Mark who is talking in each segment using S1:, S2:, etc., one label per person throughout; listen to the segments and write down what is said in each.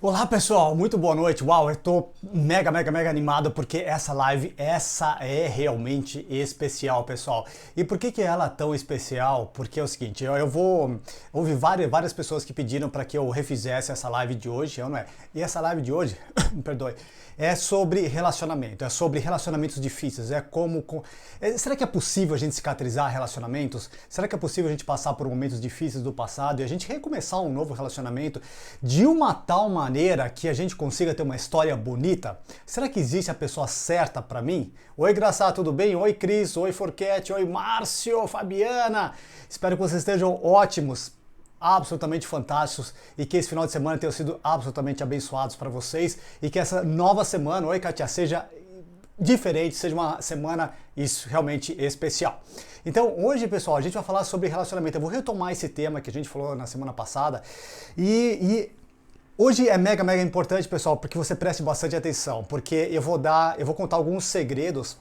S1: Olá pessoal, muito boa noite. Uau, eu tô mega animado porque essa live, essa é realmente especial, pessoal. E por que ela é tão especial? Porque é o seguinte, houve várias pessoas que pediram para que eu refizesse essa live de hoje, não é? E essa live de hoje, me perdoe, é sobre relacionamento, é sobre relacionamentos difíceis, será que é possível a gente cicatrizar relacionamentos? Será que é possível a gente passar por momentos difíceis do passado e a gente recomeçar um novo relacionamento de uma tal maneira que a gente consiga ter uma história bonita? Será que existe a pessoa certa para mim? Oi, Graça, tudo bem? Oi, Cris, oi, Forquete, oi, Márcio, Fabiana. Espero que vocês estejam ótimos, absolutamente fantásticos, e que esse final de semana tenha sido absolutamente abençoados para vocês e que essa nova semana, oi Katia, seja diferente, seja uma semana isso realmente especial. Então hoje, pessoal, a gente vai falar sobre relacionamento. Eu vou retomar esse tema que a gente falou na semana passada e hoje é mega importante, pessoal, porque você preste bastante atenção, porque eu vou contar alguns segredos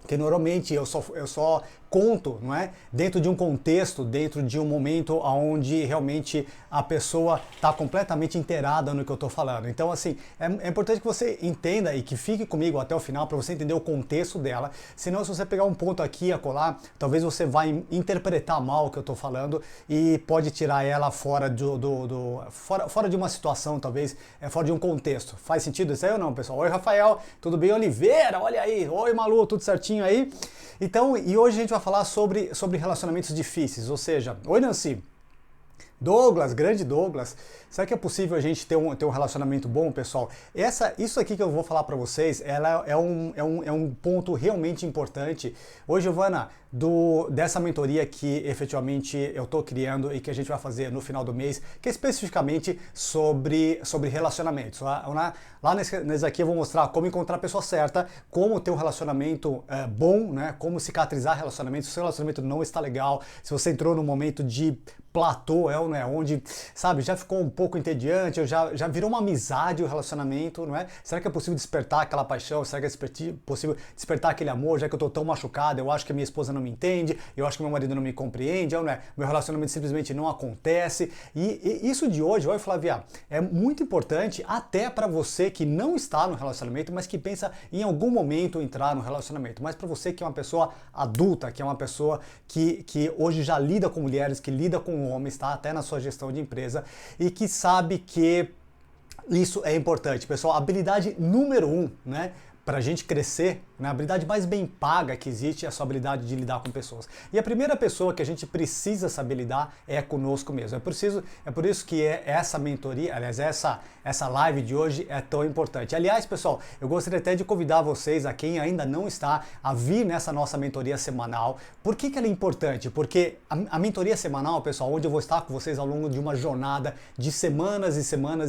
S1: que normalmente eu só conto, não é? Dentro de um contexto, dentro de um momento onde realmente a pessoa está completamente inteirada no que eu estou falando. Então, assim, é importante que você entenda e que fique comigo até o final para você entender o contexto dela. Senão, se você pegar um ponto aqui e acolá, talvez você vai interpretar mal o que eu estou falando e pode tirar ela fora fora de uma situação, talvez, fora de um contexto. Faz sentido isso aí ou não, pessoal? Oi, Rafael, tudo bem? Oliveira, olha aí. Oi, Malu, tudo certinho aí? Então, e hoje a gente vai falar sobre relacionamentos difíceis, ou seja, oi Nancy, Douglas, grande Douglas, será que é possível a gente ter um relacionamento bom, pessoal? Isso aqui que eu vou falar para vocês, ela é um ponto realmente importante. Oi, Giovana, dessa mentoria que efetivamente eu estou criando e que a gente vai fazer no final do mês, que é especificamente sobre relacionamentos. Lá nesse aqui eu vou mostrar como encontrar a pessoa certa, como ter um relacionamento bom, né? Como cicatrizar relacionamentos. Se o seu relacionamento não está legal, se você entrou num momento de platô, né? Onde, sabe, já ficou um pouco entediante, já virou uma amizade o relacionamento, não é? Será que é possível despertar aquela paixão? Será que é possível despertar aquele amor, já que eu estou tão machucado, eu acho que a minha esposa não me entende, eu acho que meu marido não me compreende, não é? Meu relacionamento simplesmente não acontece. E isso de hoje, olha, Flávia, é muito importante até para você que não está no relacionamento, mas que pensa em algum momento entrar no relacionamento. Mas para você que é uma pessoa adulta, que é uma pessoa que hoje já lida com mulheres, que lida com homens, tá? Até na sua gestão de empresa, e que sabe que isso é importante, pessoal. Habilidade número 1, né? Para a gente crescer, né, a habilidade mais bem paga que existe é a sua habilidade de lidar com pessoas. E a primeira pessoa que a gente precisa saber lidar é conosco mesmo. É por isso que essa mentoria, aliás, essa live de hoje é tão importante. Aliás, pessoal, eu gostaria até de convidar vocês, a quem ainda não está, a vir nessa nossa mentoria semanal. Por que ela é importante? Porque a mentoria semanal, pessoal, onde eu vou estar com vocês ao longo de uma jornada de semanas e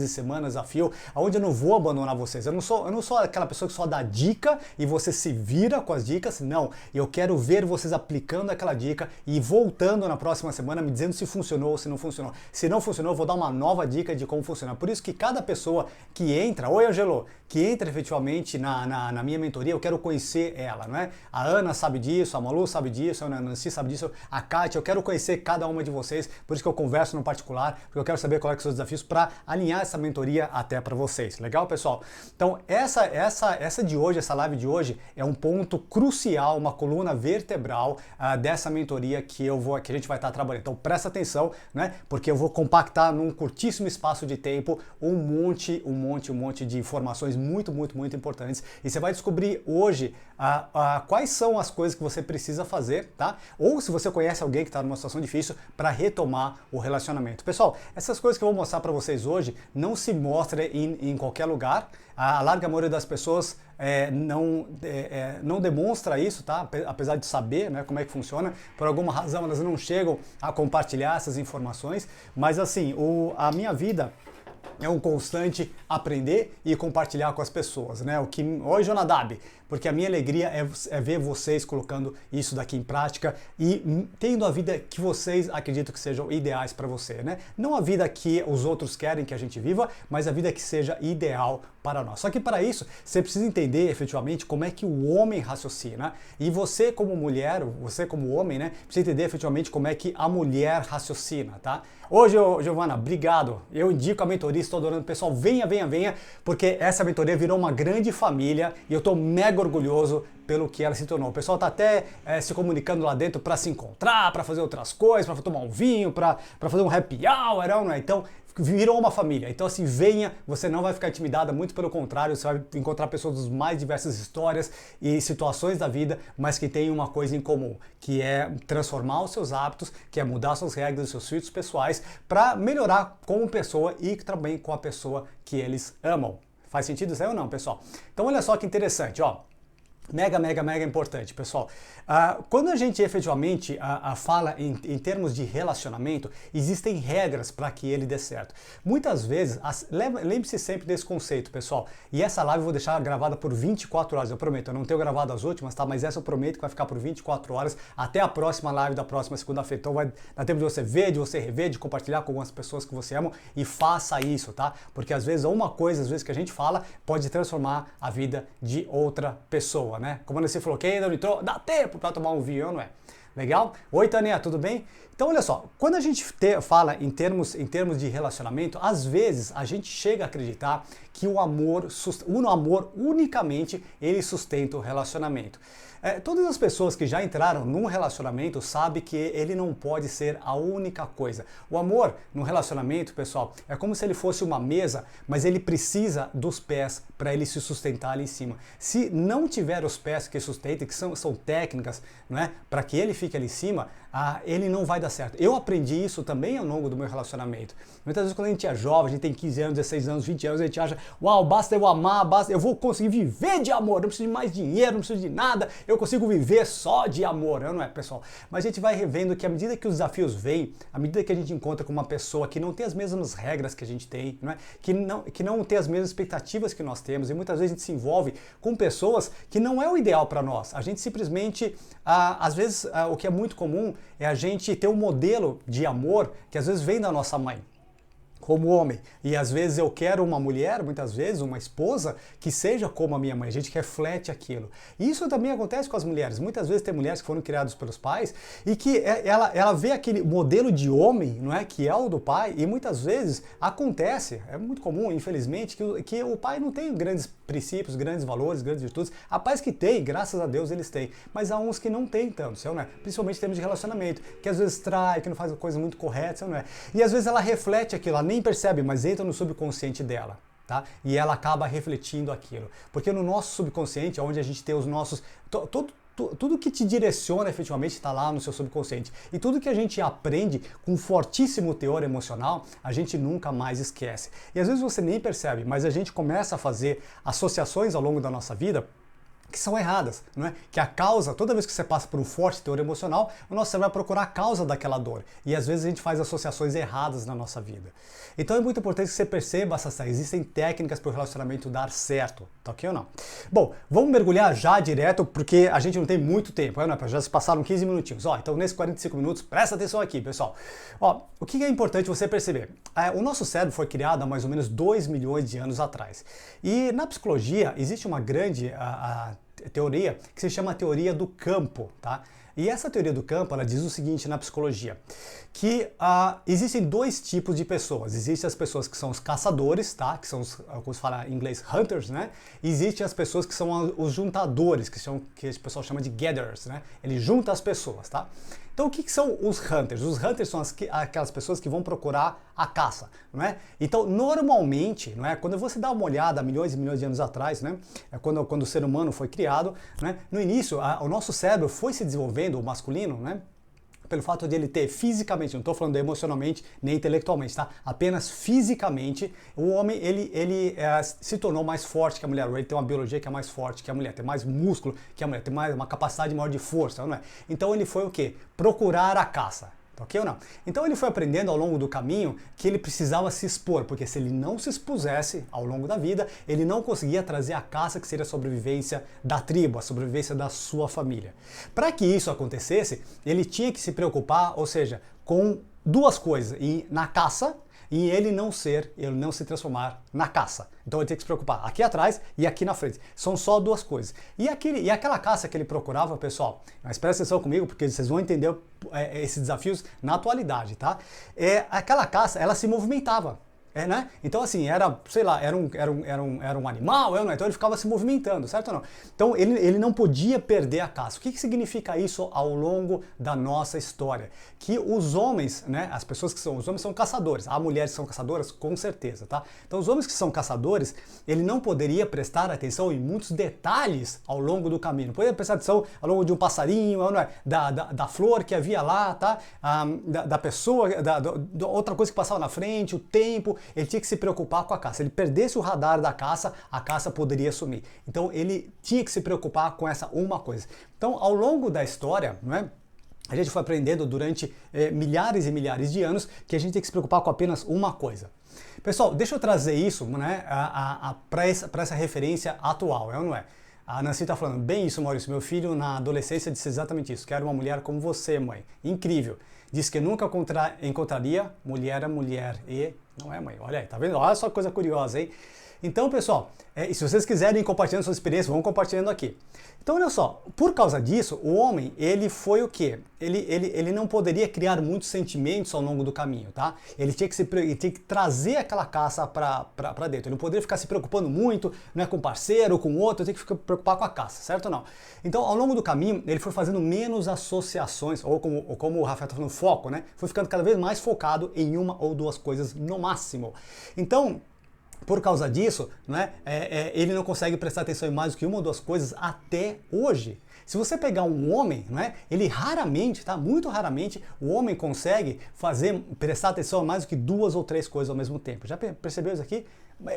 S1: semanas a fio, onde eu não vou abandonar vocês. Eu não sou aquela pessoa que só dá dica e você se vira com as dicas, não. Eu quero ver vocês aplicando aquela dica e voltando na próxima semana me dizendo se funcionou ou se não funcionou. Se não funcionou, eu vou dar uma nova dica de como funcionar. Por isso que cada pessoa que entra, oi Angelo, que entra efetivamente na minha mentoria, eu quero conhecer ela, não é? A Ana sabe disso, a Malu sabe disso, a Nancy sabe disso, a Kátia, eu quero conhecer cada uma de vocês, por isso que eu converso no particular, porque eu quero saber quais são os desafios para alinhar essa mentoria até para vocês. Legal, pessoal? Então, essa de hoje, essa live de hoje, é um ponto crucial, uma coluna vertebral dessa mentoria que a gente vai estar trabalhando. Então presta atenção, né? Porque eu vou compactar num curtíssimo espaço de tempo um monte de informações muito importantes. E você vai descobrir hoje quais são as coisas que você precisa fazer, tá? Ou se você conhece alguém que está numa situação difícil para retomar o relacionamento. Pessoal, essas coisas que eu vou mostrar para vocês hoje não se mostram em qualquer lugar. A larga maioria das pessoas não demonstra isso, tá? Apesar de saber, né, como é que funciona, por alguma razão elas não chegam a compartilhar essas informações, mas assim, a minha vida é um constante aprender e compartilhar com as pessoas, né? Oi, Jonadab, porque a minha alegria é ver vocês colocando isso daqui em prática e tendo a vida que vocês acreditam que sejam ideais para você, né? Não a vida que os outros querem que a gente viva, mas a vida que seja ideal para nós. Só que para isso, você precisa entender efetivamente como é que o homem raciocina e você como mulher, você como homem, né, precisa entender efetivamente como é que a mulher raciocina, tá? Hoje, Giovana, obrigado. Eu indico a mentoria estou adorando. Pessoal, venha, venha, venha, porque essa mentoria virou uma grande família e eu estou mega orgulhoso pelo que ela se tornou. O pessoal está até se comunicando lá dentro para se encontrar, para fazer outras coisas, para tomar um vinho, para fazer um happy hour, não é? Então, virou uma família. Então assim, venha, você não vai ficar intimidada, muito pelo contrário, você vai encontrar pessoas das mais diversas histórias e situações da vida, mas que têm uma coisa em comum, que é transformar os seus hábitos, que é mudar suas regras, os seus filtros pessoais, para melhorar como pessoa e também com a pessoa que eles amam. Faz sentido isso aí ou não, pessoal? Então olha só que interessante, ó. Mega, mega, mega importante, pessoal. Quando a gente efetivamente fala em termos de relacionamento, existem regras para que ele dê certo. Muitas vezes, lembre-se sempre desse conceito, pessoal. E essa live eu vou deixar gravada por 24 horas, eu prometo. Eu não tenho gravado as últimas, tá? Mas essa eu prometo que vai ficar por 24 horas até a próxima live da próxima segunda-feira. Então vai dar tempo de você ver, de você rever, de compartilhar com algumas pessoas que você ama e faça isso, tá? Porque às vezes uma coisa, às vezes que a gente fala, pode transformar a vida de outra pessoa, né? Como você falou, quem ainda não entrou, dá tempo para tomar um vinho, não é? Legal? Oi, Tânia, tudo bem? Então, olha só, quando a gente fala em termos de relacionamento, às vezes a gente chega a acreditar que o amor unicamente ele sustenta o relacionamento. Todas as pessoas que já entraram num relacionamento sabem que ele não pode ser a única coisa. O amor no relacionamento, pessoal, é como se ele fosse uma mesa, mas ele precisa dos pés para ele se sustentar ali em cima. Se não tiver os pés que sustentem, que são técnicas, não é, para que ele fique ali em cima, ele não vai dar certo. Eu aprendi isso também ao longo do meu relacionamento. Muitas vezes quando a gente é jovem, a gente tem 15 anos, 16 anos, 20 anos, a gente acha, uau, basta eu amar, basta, eu vou conseguir viver de amor, não preciso de mais dinheiro, não preciso de nada, eu consigo viver só de amor, não é, pessoal? Mas a gente vai revendo que à medida que os desafios vêm, à medida que a gente encontra com uma pessoa que não tem as mesmas regras que a gente tem, não é? Que não tem as mesmas expectativas que nós temos, e muitas vezes a gente se envolve com pessoas que não é o ideal para nós. A gente simplesmente, às vezes, o que é muito comum é a gente ter um modelo de amor que às vezes vem da nossa mãe, como homem. E às vezes eu quero uma mulher, muitas vezes uma esposa, que seja como a minha mãe. A gente reflete aquilo. E isso também acontece com as mulheres. Muitas vezes tem mulheres que foram criadas pelos pais e que ela vê aquele modelo de homem, não é, que é o do pai, e muitas vezes acontece, é muito comum, infelizmente, que o pai não tem grandes princípios, grandes valores, grandes virtudes. Há pais que têm, graças a Deus eles têm, mas há uns que não têm tanto, não é? Principalmente em termos de relacionamento, que às vezes trai, que não faz a coisa muito correta, não é? E às vezes ela reflete aquilo, ela nem percebe, mas entra no subconsciente dela, tá? E ela acaba refletindo aquilo. Porque no nosso subconsciente, onde a gente tem os nossos... Tudo que te direciona efetivamente está lá no seu subconsciente. E tudo que a gente aprende com um fortíssimo teor emocional, a gente nunca mais esquece. E às vezes você nem percebe, mas a gente começa a fazer associações ao longo da nossa vida que são erradas, não é? Que a causa, toda vez que você passa por um forte teor emocional, o nosso cérebro vai procurar a causa daquela dor. E às vezes a gente faz associações erradas na nossa vida. Então é muito importante que você perceba existem técnicas para o relacionamento dar certo, tá ok ou não? Bom, vamos mergulhar já direto, porque a gente não tem muito tempo, né? Já se passaram 15 minutinhos. Ó, então nesses 45 minutos, presta atenção aqui, pessoal. Ó, o que é importante você perceber? O nosso cérebro foi criado há mais ou menos 2 milhões de anos atrás. E na psicologia existe uma grande teoria que se chama a teoria do campo, tá? E essa teoria do campo, ela diz o seguinte na psicologia, que existem dois tipos de pessoas. Existem as pessoas que são os caçadores, tá? Que são os, como se fala em inglês, hunters, né? E existem as pessoas que são os juntadores, que o pessoal chama de gatherers, né? Ele junta as pessoas, tá? Então o que são os hunters? Os hunters são aquelas pessoas que vão procurar a caça, não é? Então normalmente, não é? Quando você dá uma olhada há milhões e milhões de anos atrás, né? Quando o ser humano foi criado, né? No início o nosso cérebro foi se desenvolvendo, o masculino, né? Pelo fato de ele ter fisicamente, não estou falando emocionalmente nem intelectualmente, tá? Apenas fisicamente, o homem ele se tornou mais forte que a mulher. Ele tem uma biologia que é mais forte que a mulher, tem mais músculo que a mulher, tem mais uma capacidade maior de força, não é? Então ele foi o quê? Procurar a caça. Ok ou não? Então ele foi aprendendo ao longo do caminho que ele precisava se expor, porque se ele não se expusesse ao longo da vida, ele não conseguia trazer a caça que seria a sobrevivência da tribo, a sobrevivência da sua família. Para que isso acontecesse, ele tinha que se preocupar, ou seja, com duas coisas, na caça e ele não se transformar na caça. Então ele tem que se preocupar aqui atrás e aqui na frente. São só duas coisas. E aquela caça que ele procurava, pessoal, mas presta atenção comigo porque vocês vão entender esses desafios na atualidade, tá? Aquela caça, ela se movimentava. Né? Então, assim, era, sei lá, era um animal, então ele ficava se movimentando, certo ou não? Então, ele não podia perder a caça. O que significa isso ao longo da nossa história? Que os homens, né, as pessoas que são, os homens são caçadores, há mulheres que são caçadoras, com certeza, tá? Então, os homens que são caçadores, ele não poderia prestar atenção em muitos detalhes ao longo do caminho. Não poderia prestar atenção ao longo de um passarinho, da flor que havia lá, tá? Da pessoa, outra coisa que passava na frente, o tempo. Ele tinha que se preocupar com a caça. Se ele perdesse o radar da caça, a caça poderia sumir. Então ele tinha que se preocupar com essa uma coisa. Então, ao longo da história, não é? A gente foi aprendendo durante milhares e milhares de anos que a gente tem que se preocupar com apenas uma coisa. Pessoal, deixa eu trazer isso, né, para essa referência atual, é ou não é? A Nancy está falando, bem isso, Maurício, meu filho na adolescência disse exatamente isso, quero uma mulher como você, mãe. Incrível. Diz que nunca encontraria mulher a mulher. E não é, mãe. Olha aí, tá vendo? Olha só que coisa curiosa, hein? Então, pessoal, e se vocês quiserem ir compartilhando suas experiências, vão compartilhando aqui. Então, olha só, por causa disso, o homem, ele foi o quê? Ele não poderia criar muitos sentimentos ao longo do caminho, tá? Ele tinha que trazer aquela caça para dentro. Ele não poderia ficar se preocupando muito, né, com um parceiro, com outro, ele tinha que ficar preocupado com a caça, certo ou não? Então, ao longo do caminho, ele foi fazendo menos associações, ou como o Rafael está falando, foco, né? Foi ficando cada vez mais focado em uma ou duas coisas no máximo. Então, por causa disso, né, ele não consegue prestar atenção em mais do que uma ou duas coisas até hoje. Se você pegar um homem, né, ele raramente, tá? Muito raramente, o homem consegue prestar atenção em mais do que duas ou três coisas ao mesmo tempo. Já percebeu isso aqui?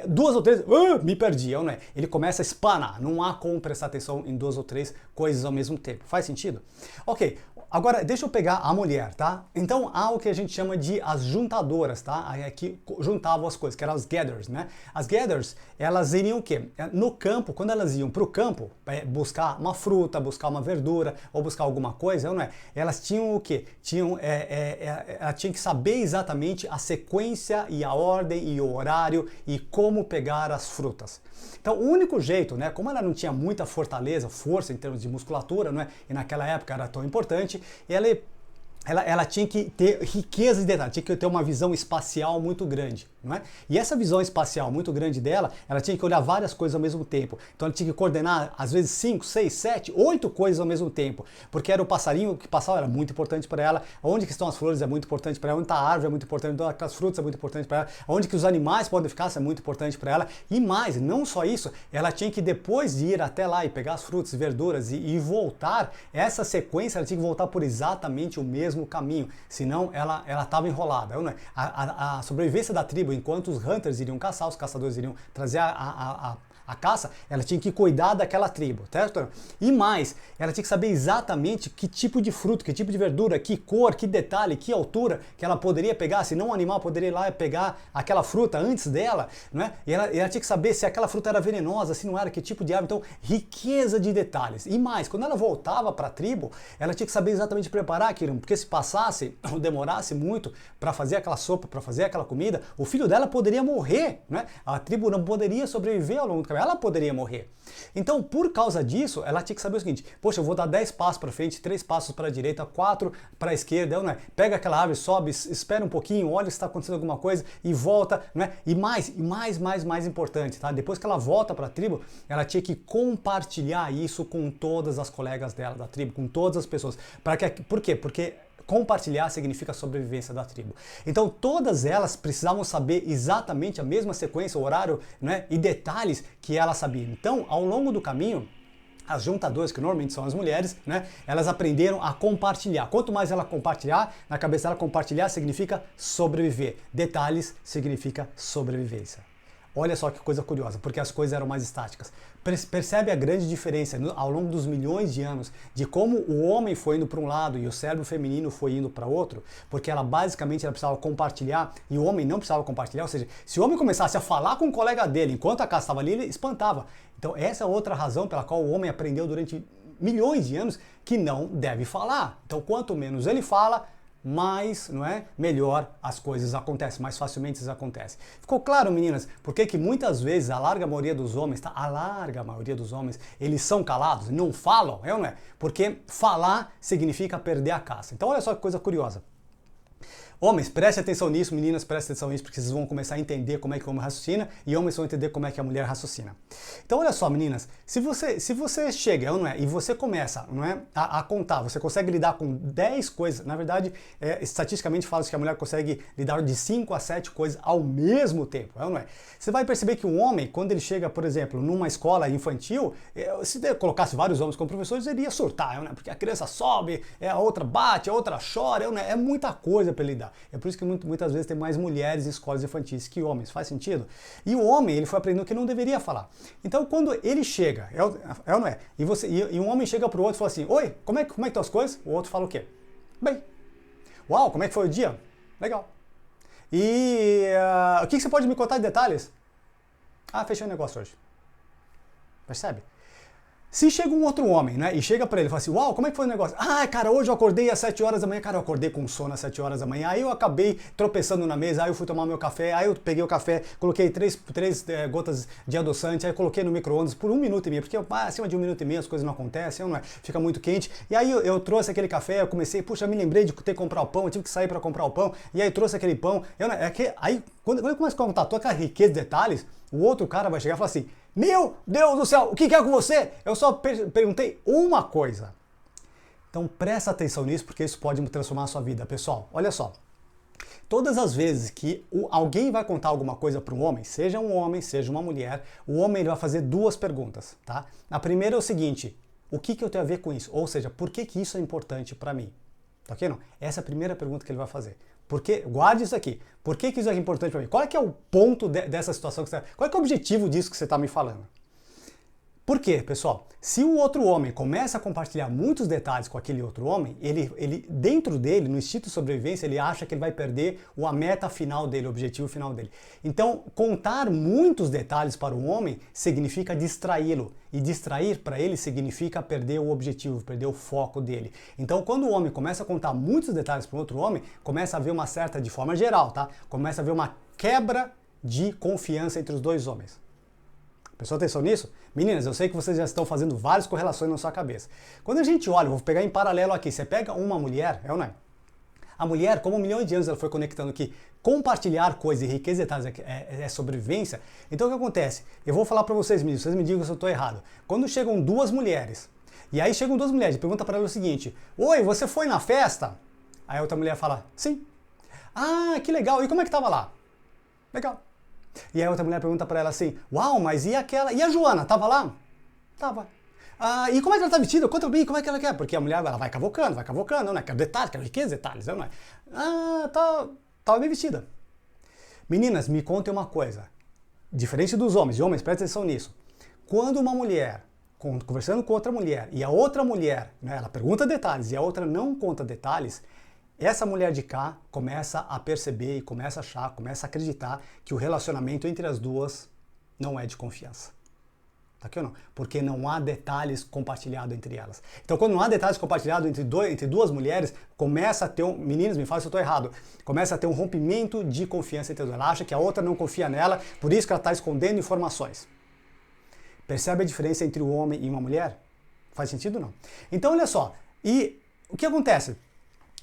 S1: Duas ou três, me perdi, não é? Ele começa a espanar, não há como prestar atenção em duas ou três coisas ao mesmo tempo. Faz sentido? Ok, agora deixa eu pegar a mulher, tá? Então há o que a gente chama de as juntadoras, tá? Aí aqui juntavam as coisas, que eram as gatherers, né? As gatherers, elas iriam o quê? No campo, quando elas iam para o campo, buscar uma fruta, buscar uma verdura, ou buscar alguma coisa, não é? Elas tinham o quê? Ela tinha que saber exatamente a sequência e a ordem e o horário e como pegar as frutas. Então, o único jeito, né, como ela não tinha muita força em termos de musculatura, né, e naquela época era tão importante, ela tinha que ter riqueza de detalhes, tinha que ter uma visão espacial muito grande, não é? E essa visão espacial muito grande dela, ela tinha que olhar várias coisas ao mesmo tempo. Então ela tinha que coordenar, às vezes, 5, 6, 7, 8 coisas ao mesmo tempo, porque era o passarinho que passava, era muito importante para ela, onde que estão as flores é muito importante para ela, onde está a árvore é muito importante, onde as frutas é muito importante para ela, onde que os animais podem ficar é muito importante para ela, e mais, não só isso, ela tinha que depois de ir até lá e pegar as frutas e verduras e voltar, essa sequência ela tinha que voltar por exatamente o mesmo caminho, senão ela estava enrolada. A sobrevivência da tribo, enquanto os hunters iriam caçar, os caçadores iriam trazer a caça, ela tinha que cuidar daquela tribo, certo? E mais, ela tinha que saber exatamente que tipo de fruto, que tipo de verdura, que cor, que detalhe, que altura que ela poderia pegar, senão o animal poderia ir lá e pegar aquela fruta antes dela, né? E ela tinha que saber se aquela fruta era venenosa, se não era, que tipo de árvore. Então, riqueza de detalhes. E mais, quando ela voltava para a tribo, ela tinha que saber exatamente preparar aquilo, porque se passasse ou demorasse muito para fazer aquela sopa, para fazer aquela comida, o filho dela poderia morrer, né? A tribo não poderia sobreviver ao longo do caminho, ela poderia morrer. Então, por causa disso, ela tinha que saber o seguinte: poxa, eu vou dar 10 passos para frente, 3 passos para a direita, 4 para a esquerda, né? Pega aquela árvore, sobe, espera um pouquinho, olha se está acontecendo alguma coisa e volta, né? E mais importante, tá? Depois que ela volta para a tribo, ela tinha que compartilhar isso com todas as colegas dela da tribo, com todas as pessoas. Por quê? Porque compartilhar significa a sobrevivência da tribo. Então todas elas precisavam saber exatamente a mesma sequência, o horário, né, e detalhes que ela sabia. Então, ao longo do caminho, as juntadoras, que normalmente são as mulheres, né, elas aprenderam a compartilhar. Quanto mais ela compartilhar, na cabeça dela compartilhar significa sobreviver. Detalhes significa sobrevivência. Olha só que coisa curiosa, porque as coisas eram mais estáticas. Percebe a grande diferença ao longo dos milhões de anos de como o homem foi indo para um lado e o cérebro feminino foi indo para outro? Porque ela precisava compartilhar e o homem não precisava compartilhar. Ou seja, se o homem começasse a falar com o colega dele enquanto a casa estava ali, ele espantava. Então essa é outra razão pela qual o homem aprendeu durante milhões de anos que não deve falar. Então quanto menos ele fala, mais, não é, melhor as coisas acontecem, mais facilmente isso acontece. Ficou claro, meninas, por que muitas vezes a larga maioria dos homens, tá? A larga maioria dos homens, eles são calados, não falam, não é? Porque falar significa perder a caça. Então olha só que coisa curiosa. Homens, prestem atenção nisso, meninas, prestem atenção nisso, porque vocês vão começar a entender como é que o homem raciocina e homens vão entender como é que a mulher raciocina. Então, olha só, meninas, se você chega, não é, e você começa, não é, a contar, você consegue lidar com 10 coisas, na verdade, estatisticamente fala que a mulher consegue lidar de 5 a 7 coisas ao mesmo tempo, não é? Você vai perceber que um homem, quando ele chega, por exemplo, numa escola infantil, se colocasse vários homens como professores, ele ia surtar, não é? Porque a criança sobe, a outra bate, a outra chora, não é? É muita coisa para lidar. É por isso que muitas vezes tem mais mulheres em escolas infantis que homens. Faz sentido? E o homem, ele foi aprendendo que não deveria falar. Então, quando ele chega, ou não é? E um homem chega para o outro e fala assim, oi, como é que estão as coisas? O outro fala o quê? Bem. Uau, como é que foi o dia? Legal. E o que você pode me contar de detalhes? Ah, fechei o negócio hoje. Percebe? Se chega um outro homem, né, e chega pra ele e fala assim, uau, como é que foi o negócio? Ah, cara, hoje eu acordei às 7 horas da manhã, cara, eu acordei com sono às 7 horas da manhã, aí eu acabei tropeçando na mesa, aí eu fui tomar meu café, aí eu peguei o café, coloquei três gotas de adoçante, aí eu coloquei no micro-ondas por 1 minuto e meio, porque acima de 1 minuto e meio as coisas não acontecem, não é? Fica muito quente, e aí eu trouxe aquele café, eu comecei, puxa, me lembrei de ter que comprar o pão, eu tive que sair pra comprar o pão, e aí trouxe aquele pão, aí quando eu começo a contar toda aquela riqueza de detalhes, o outro cara vai chegar e falar assim, meu Deus do céu, o que é com você? Eu só perguntei uma coisa. Então presta atenção nisso, porque isso pode transformar a sua vida. Pessoal, olha só. Todas as vezes que alguém vai contar alguma coisa para um homem, seja uma mulher, o homem ele vai fazer 2 perguntas, tá? A primeira é o seguinte, o que eu tenho a ver com isso? Ou seja, por que isso é importante para mim? Tá ok? Não? Essa é a primeira pergunta que ele vai fazer. Guarde isso aqui. Por que isso é importante para mim? Qual é que é o ponto dessa situação? Qual é que é o objetivo disso que você está me falando? Por quê, pessoal? Se o outro homem começa a compartilhar muitos detalhes com aquele outro homem, ele dentro dele, no instinto de sobrevivência, ele acha que ele vai perder a meta final dele, o objetivo final dele. Então, contar muitos detalhes para o homem significa distraí-lo. E distrair para ele significa perder o objetivo, perder o foco dele. Então, quando o homem começa a contar muitos detalhes para o outro homem, começa a haver uma certa, de forma geral, tá? Começa a haver uma quebra de confiança entre os dois homens. Prestou atenção nisso? Meninas, eu sei que vocês já estão fazendo várias correlações na sua cabeça. Quando a gente olha, vou pegar em paralelo aqui, você pega uma mulher, ou não é? A mulher, como 1 milhão de anos ela foi conectando que compartilhar coisas e riqueza e detalhes é sobrevivência, então o que acontece? Eu vou falar para vocês, meninos, vocês me digam se eu estou errado. Quando chegam 2 mulheres, e aí chegam 2 mulheres e pergunta para ela o seguinte, oi, você foi na festa? Aí a outra mulher fala, sim. Ah, que legal, e como é que tava lá? Legal. E aí a outra mulher pergunta pra ela assim, uau, mas e aquela, e a Joana, tava lá? Tava. Ah, e como é que ela tá vestida? Conta pra mim, como é que ela quer? Porque a mulher, ela vai cavocando, não é? Quer detalhes, quer riqueza, detalhes, não é? Ah, tava bem vestida. Meninas, me contem uma coisa, diferente dos homens, e homens, prestem atenção nisso. Quando uma mulher, conversando com outra mulher, e a outra mulher, né, ela pergunta detalhes, e a outra não conta detalhes, essa mulher de cá começa a perceber e começa a achar, começa a acreditar que o relacionamento entre as duas não é de confiança. Tá aqui ou não? Porque não há detalhes compartilhados entre elas. Então, quando não há detalhes compartilhados entre 2 mulheres, começa a ter meninas, me fala se eu estou errado, começa a ter um rompimento de confiança entre as duas. Ela acha que a outra não confia nela, por isso que ela está escondendo informações. Percebe a diferença entre um homem e uma mulher? Faz sentido ou não? Então, olha só. E o que acontece?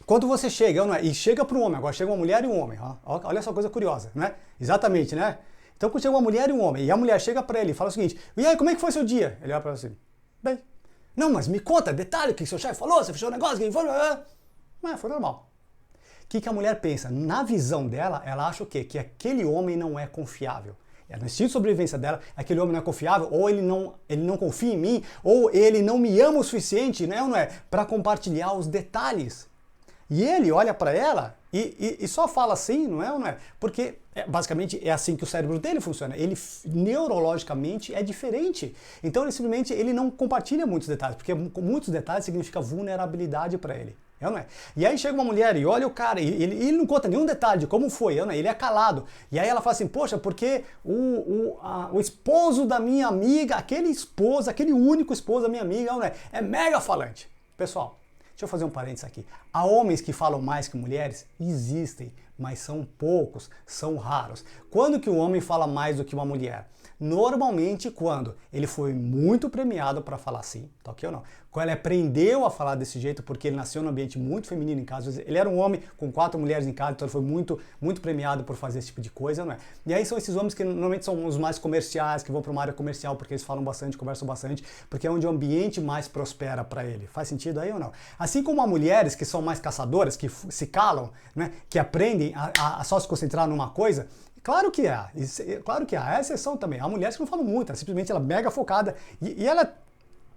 S1: Quando você chega, não é? E chega para um homem, agora chega uma mulher e um homem, ó. Olha só coisa curiosa, né? Exatamente, né? Então quando chega uma mulher e um homem, e a mulher chega para ele e fala o seguinte, e aí, como é que foi seu dia? Ele olha para ela assim, bem, não, mas me conta, detalhe, o que seu chefe falou, você fechou o negócio, quem foi? Mas foi normal. O que a mulher pensa? Na visão dela, ela acha o quê? Que aquele homem não é confiável. No instinto de sobrevivência dela, aquele homem não é confiável, ou ele não confia em mim, ou ele não me ama o suficiente, né, ou não é? Para compartilhar os detalhes. E ele olha para ela e só fala assim, não é ou não é? Porque basicamente é assim que o cérebro dele funciona. Ele neurologicamente é diferente. Então ele simplesmente não compartilha muitos detalhes, porque muitos detalhes significa vulnerabilidade para ele. É ou não é? E aí chega uma mulher e olha o cara, e ele não conta nenhum detalhe de como foi, não é? Ele é calado. E aí ela fala assim, poxa, porque o esposo da minha amiga, aquele único esposo da minha amiga, não é mega falante. Pessoal, deixa eu fazer um parênteses aqui. Há homens que falam mais que mulheres? Existem, mas são poucos, são raros. Quando que um homem fala mais do que uma mulher? Normalmente quando ele foi muito premiado para falar assim, tá ok ou não? Quando ele aprendeu a falar desse jeito porque ele nasceu num ambiente muito feminino em casa, ele era um homem com 4 mulheres em casa, então ele foi muito premiado por fazer esse tipo de coisa, não é? E aí são esses homens que normalmente são os mais comerciais, que vão para uma área comercial porque eles falam bastante, conversam bastante, porque é onde o ambiente mais prospera para ele. Faz sentido aí ou não? Assim como há mulheres que são mais caçadoras, que se calam, né? Que aprendem a só se concentrar numa coisa. Claro que há, claro que há, é exceção também. Há mulheres que não falam muito, simplesmente ela é mega focada e ela é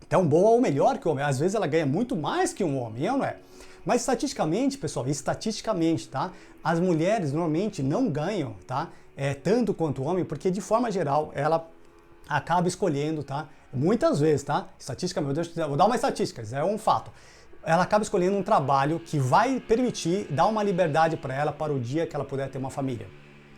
S1: tão boa ou melhor que o homem. Às vezes ela ganha muito mais que um homem, não é? Mas estatisticamente, pessoal, estatisticamente, tá? As mulheres normalmente não ganham, tá? Tanto quanto o homem, porque de forma geral ela acaba escolhendo, tá? Muitas vezes, tá? Estatisticamente, vou dar uma estatística, é um fato. Ela acaba escolhendo um trabalho que vai permitir dar uma liberdade para ela para o dia que ela puder ter uma família.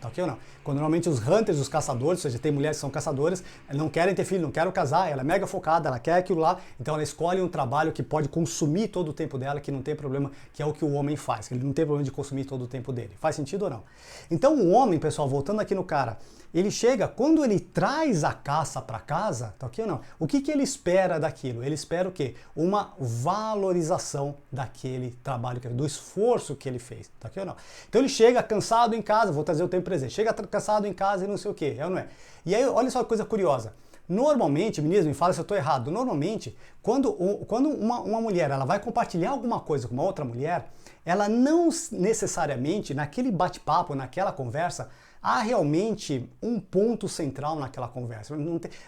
S1: Tá ok ou não? Quando normalmente os hunters, os caçadores, ou seja, tem mulheres que são caçadoras, não querem ter filho, não querem casar, ela é mega focada, ela quer aquilo lá, então ela escolhe um trabalho que pode consumir todo o tempo dela, que não tem problema, que é o que o homem faz, que ele não tem problema de consumir todo o tempo dele. Faz sentido ou não? Então o homem, pessoal, voltando aqui no cara, ele chega, quando ele traz a caça para casa, tá ok ou não? O que ele espera daquilo? Ele espera o quê? Uma valorização daquele trabalho, do esforço que ele fez, tá ok ou não? Então ele chega cansado em casa, vou trazer o tempo presente, chega cansado em casa e não sei o quê, é ou não é? E aí, olha só que coisa curiosa. Normalmente, meninas, me fala se eu estou errado, normalmente, quando uma mulher ela vai compartilhar alguma coisa com uma outra mulher, ela não necessariamente, naquele bate-papo, naquela conversa, há realmente um ponto central naquela conversa.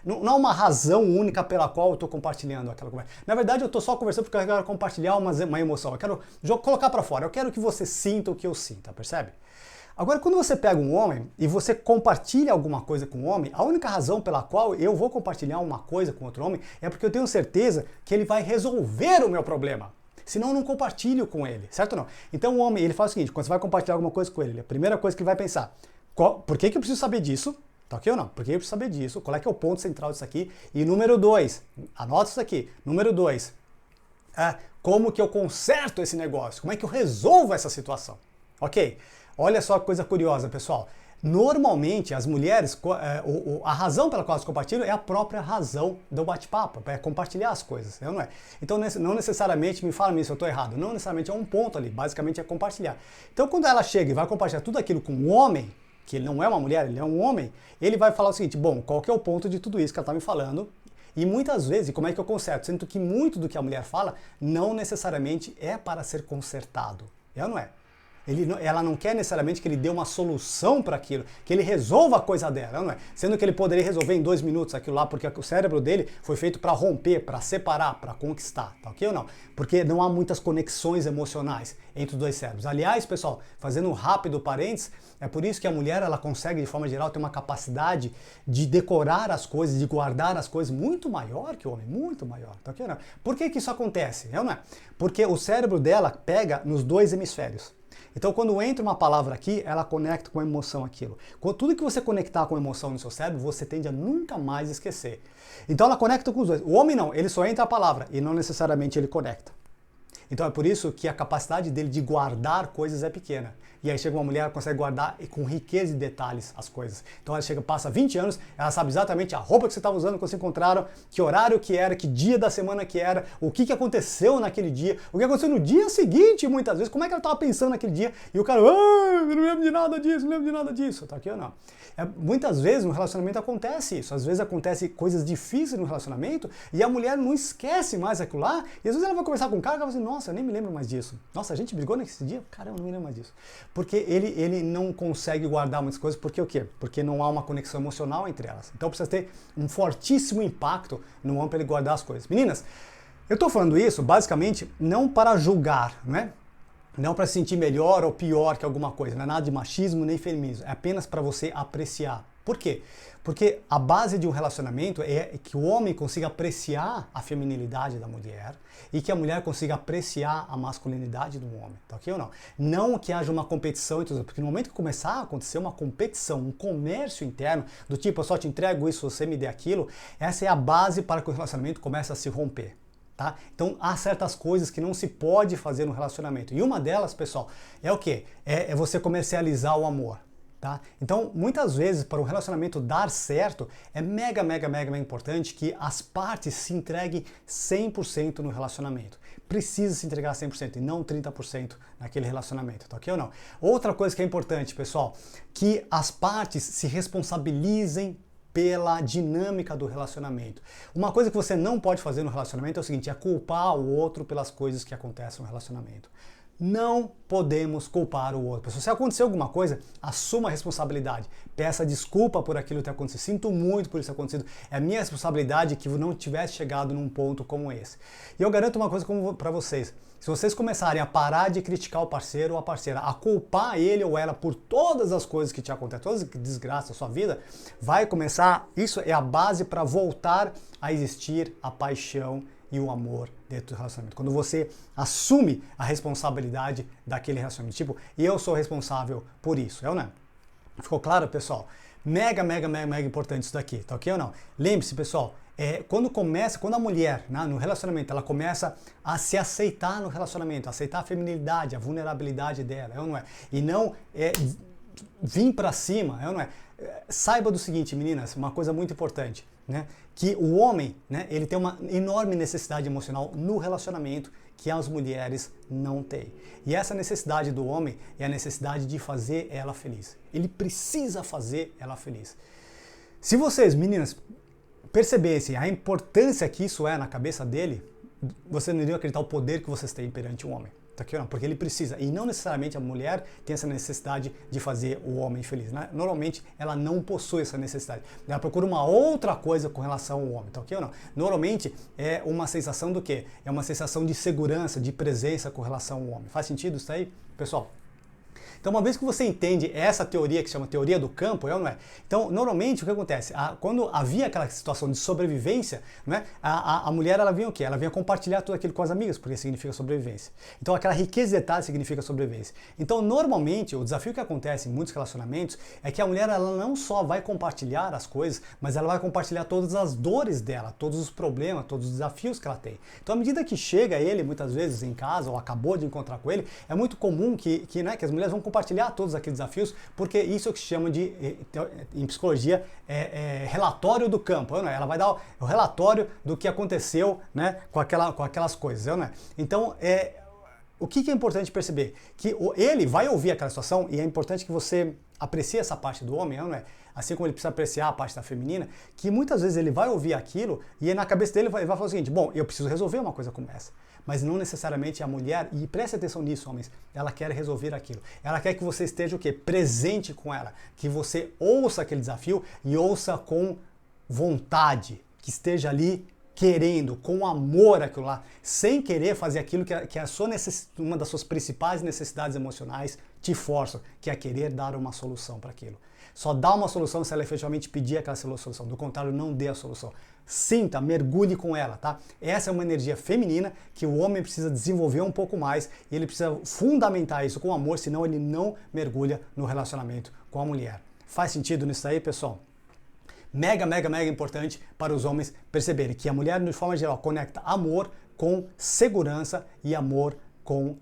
S1: Não há uma razão única pela qual eu estou compartilhando aquela conversa. Na verdade, eu estou só conversando porque eu quero compartilhar uma emoção. Eu quero colocar para fora. Eu quero que você sinta o que eu sinto, percebe? Agora, quando você pega um homem e você compartilha alguma coisa com um homem, a única razão pela qual eu vou compartilhar uma coisa com outro homem é porque eu tenho certeza que ele vai resolver o meu problema. Senão eu não compartilho com ele, certo ou não? Então o homem, ele faz o seguinte, quando você vai compartilhar alguma coisa com ele, a primeira coisa que ele vai pensar, por que eu preciso saber disso? Tá ok ou não? Por que eu preciso saber disso? Qual é que é o ponto central disso aqui? E número 2, anota isso aqui, número 2, como que eu conserto esse negócio? Como é que eu resolvo essa situação? Ok? Olha só que coisa curiosa, pessoal. Normalmente, as mulheres, a razão pela qual elas compartilham é a própria razão do bate-papo, é compartilhar as coisas, não é? Então, não necessariamente, me fala se eu estou errado, não necessariamente é um ponto ali, basicamente é compartilhar. Então, quando ela chega e vai compartilhar tudo aquilo com um homem, que ele não é uma mulher, ele é um homem, ele vai falar o seguinte, bom, qual que é o ponto de tudo isso que ela está me falando? E muitas vezes, como é que eu conserto? Sendo que muito do que a mulher fala não necessariamente é para ser consertado, não é? Ela não quer necessariamente que ele dê uma solução para aquilo, que ele resolva a coisa dela, não é? Sendo que ele poderia resolver em 2 minutos aquilo lá, porque o cérebro dele foi feito para romper, para separar, para conquistar, tá ok ou não? Porque não há muitas conexões emocionais entre os dois cérebros. Aliás, pessoal, fazendo um rápido parênteses, é por isso que a mulher, ela consegue, de forma geral, ter uma capacidade de decorar as coisas, de guardar as coisas muito maior que o homem, muito maior, tá ok ou não? Por que isso acontece? Não é? Porque o cérebro dela pega nos 2 hemisférios. Então, quando entra uma palavra aqui, ela conecta com a emoção aquilo. Tudo que você conectar com a emoção no seu cérebro, você tende a nunca mais esquecer. Então, ela conecta com os dois. O homem não, ele só entra a palavra e não necessariamente ele conecta. Então, é por isso que a capacidade dele de guardar coisas é pequena. E aí chega uma mulher, ela consegue guardar com riqueza de detalhes as coisas. Então ela chega, passa 20 anos, ela sabe exatamente a roupa que você estava usando quando se encontraram, que horário que era, que dia da semana que era, o que aconteceu naquele dia, o que aconteceu no dia seguinte, muitas vezes, como é que ela estava pensando naquele dia, e o cara, eu não lembro de nada disso, não lembro de nada disso, tá aqui ou não? Muitas vezes no relacionamento acontece isso, às vezes acontece coisas difíceis no relacionamento, e a mulher não esquece mais aquilo lá, e às vezes ela vai conversar com o cara e ela fala assim, nossa, eu nem me lembro mais disso. Nossa, a gente brigou nesse dia? Caramba, eu não me lembro mais disso. Porque ele não consegue guardar muitas coisas, porque o quê? Porque não há uma conexão emocional entre elas. Então precisa ter um fortíssimo impacto no homem para ele guardar as coisas. Meninas, eu estou falando isso basicamente não para julgar, né? Não para se sentir melhor ou pior que alguma coisa, não é nada de machismo nem feminismo, é apenas para você apreciar. Por quê? Porque a base de um relacionamento é que o homem consiga apreciar a feminilidade da mulher e que a mulher consiga apreciar a masculinidade do homem, tá ok ou não? Não que haja uma competição entre os dois, porque no momento que começar a acontecer uma competição, um comércio interno, do tipo, eu só te entrego isso, você me dê aquilo, essa é a base para que o relacionamento comece a se romper. Tá? Então há certas coisas que não se pode fazer no relacionamento. E uma delas, pessoal, é o quê? É você comercializar o amor. Tá? Então, muitas vezes, para o relacionamento dar certo, é mega, mega, mega, mega importante que as partes se entreguem 100% no relacionamento. Precisa se entregar 100% e não 30% naquele relacionamento, tá ok ou não? Outra coisa que é importante, pessoal, que as partes se responsabilizem pela dinâmica do relacionamento. Uma coisa que você não pode fazer no relacionamento é o seguinte, é culpar o outro pelas coisas que acontecem no relacionamento. Não podemos culpar o outro. Se acontecer alguma coisa, assuma a responsabilidade. Peça desculpa por aquilo que aconteceu. Sinto muito por isso ter acontecido. É minha responsabilidade que eu não tivesse chegado num ponto como esse. E eu garanto uma coisa para vocês. Se vocês começarem a parar de criticar o parceiro ou a parceira, a culpar ele ou ela por todas as coisas que te acontecem, todas as desgraças da sua vida, vai começar, isso é a base para voltar a existir a paixão e o amor dentro do relacionamento. Quando você assume a responsabilidade daquele relacionamento. Tipo, eu sou responsável por isso, não é? Ficou claro, pessoal? Mega, mega, mega, mega importante isso daqui, tá ok ou não? Lembre-se, pessoal, quando a mulher, né, no relacionamento, ela começa a se aceitar no relacionamento, aceitar a feminilidade, a vulnerabilidade dela, não é? E não vir pra cima, não é? Saiba do seguinte, meninas, uma coisa muito importante, né? Que o homem, né, ele tem uma enorme necessidade emocional no relacionamento que as mulheres não têm. E essa necessidade do homem é a necessidade de fazer ela feliz. Ele precisa fazer ela feliz. Se vocês, meninas, percebessem a importância que isso é na cabeça dele, você não iria acreditar o poder que vocês têm perante o homem. Tá aqui, não? Porque ele precisa, e não necessariamente a mulher tem essa necessidade de fazer o homem feliz, né? Normalmente ela não possui essa necessidade, ela procura uma outra coisa com relação ao homem, tá ok ou não? Normalmente é uma sensação do quê? É uma sensação de segurança, de presença com relação ao homem. Faz sentido isso aí, pessoal? Então, uma vez que você entende essa teoria que se chama teoria do campo, não é? Então, normalmente, o que acontece? Quando havia aquela situação de sobrevivência, né, a mulher, ela vinha o quê? Ela vinha compartilhar tudo aquilo com as amigas, porque significa sobrevivência. Então, aquela riqueza de detalhes significa sobrevivência. Então, normalmente, o desafio que acontece em muitos relacionamentos é que a mulher, ela não só vai compartilhar as coisas, mas ela vai compartilhar todas as dores dela, todos os problemas, todos os desafios que ela tem. Então, à medida que chega ele, muitas vezes em casa, ou acabou de encontrar com ele, é muito comum que as mulheres vão compartilhar todos aqueles desafios, porque isso é o que se chama de, em psicologia, relatório do campo. Não é? Ela vai dar o relatório do que aconteceu, né, com aquelas coisas. Não é? Então, o que é importante perceber? Que ele vai ouvir aquela situação e é importante que você aprecie essa parte do homem, não é? Assim como ele precisa apreciar a parte da feminina, que muitas vezes ele vai ouvir aquilo e na cabeça dele vai falar o seguinte, bom, eu preciso resolver uma coisa como essa. Mas não necessariamente a mulher, e preste atenção nisso, homens, ela quer resolver aquilo. Ela quer que você esteja o quê? Presente com ela. Que você ouça aquele desafio e ouça com vontade. Que esteja ali querendo, com amor aquilo lá, sem querer fazer aquilo que uma das suas principais necessidades emocionais te força, que é querer dar uma solução para aquilo. Só dá uma solução se ela efetivamente pedir aquela solução. Do contrário, não dê a solução. Sinta, mergulhe com ela, tá? Essa é uma energia feminina que o homem precisa desenvolver um pouco mais e ele precisa fundamentar isso com amor, senão ele não mergulha no relacionamento com a mulher. Faz sentido nisso aí, pessoal? Mega, mega, mega importante para os homens perceberem que a mulher, de forma geral, conecta amor com segurança e amor com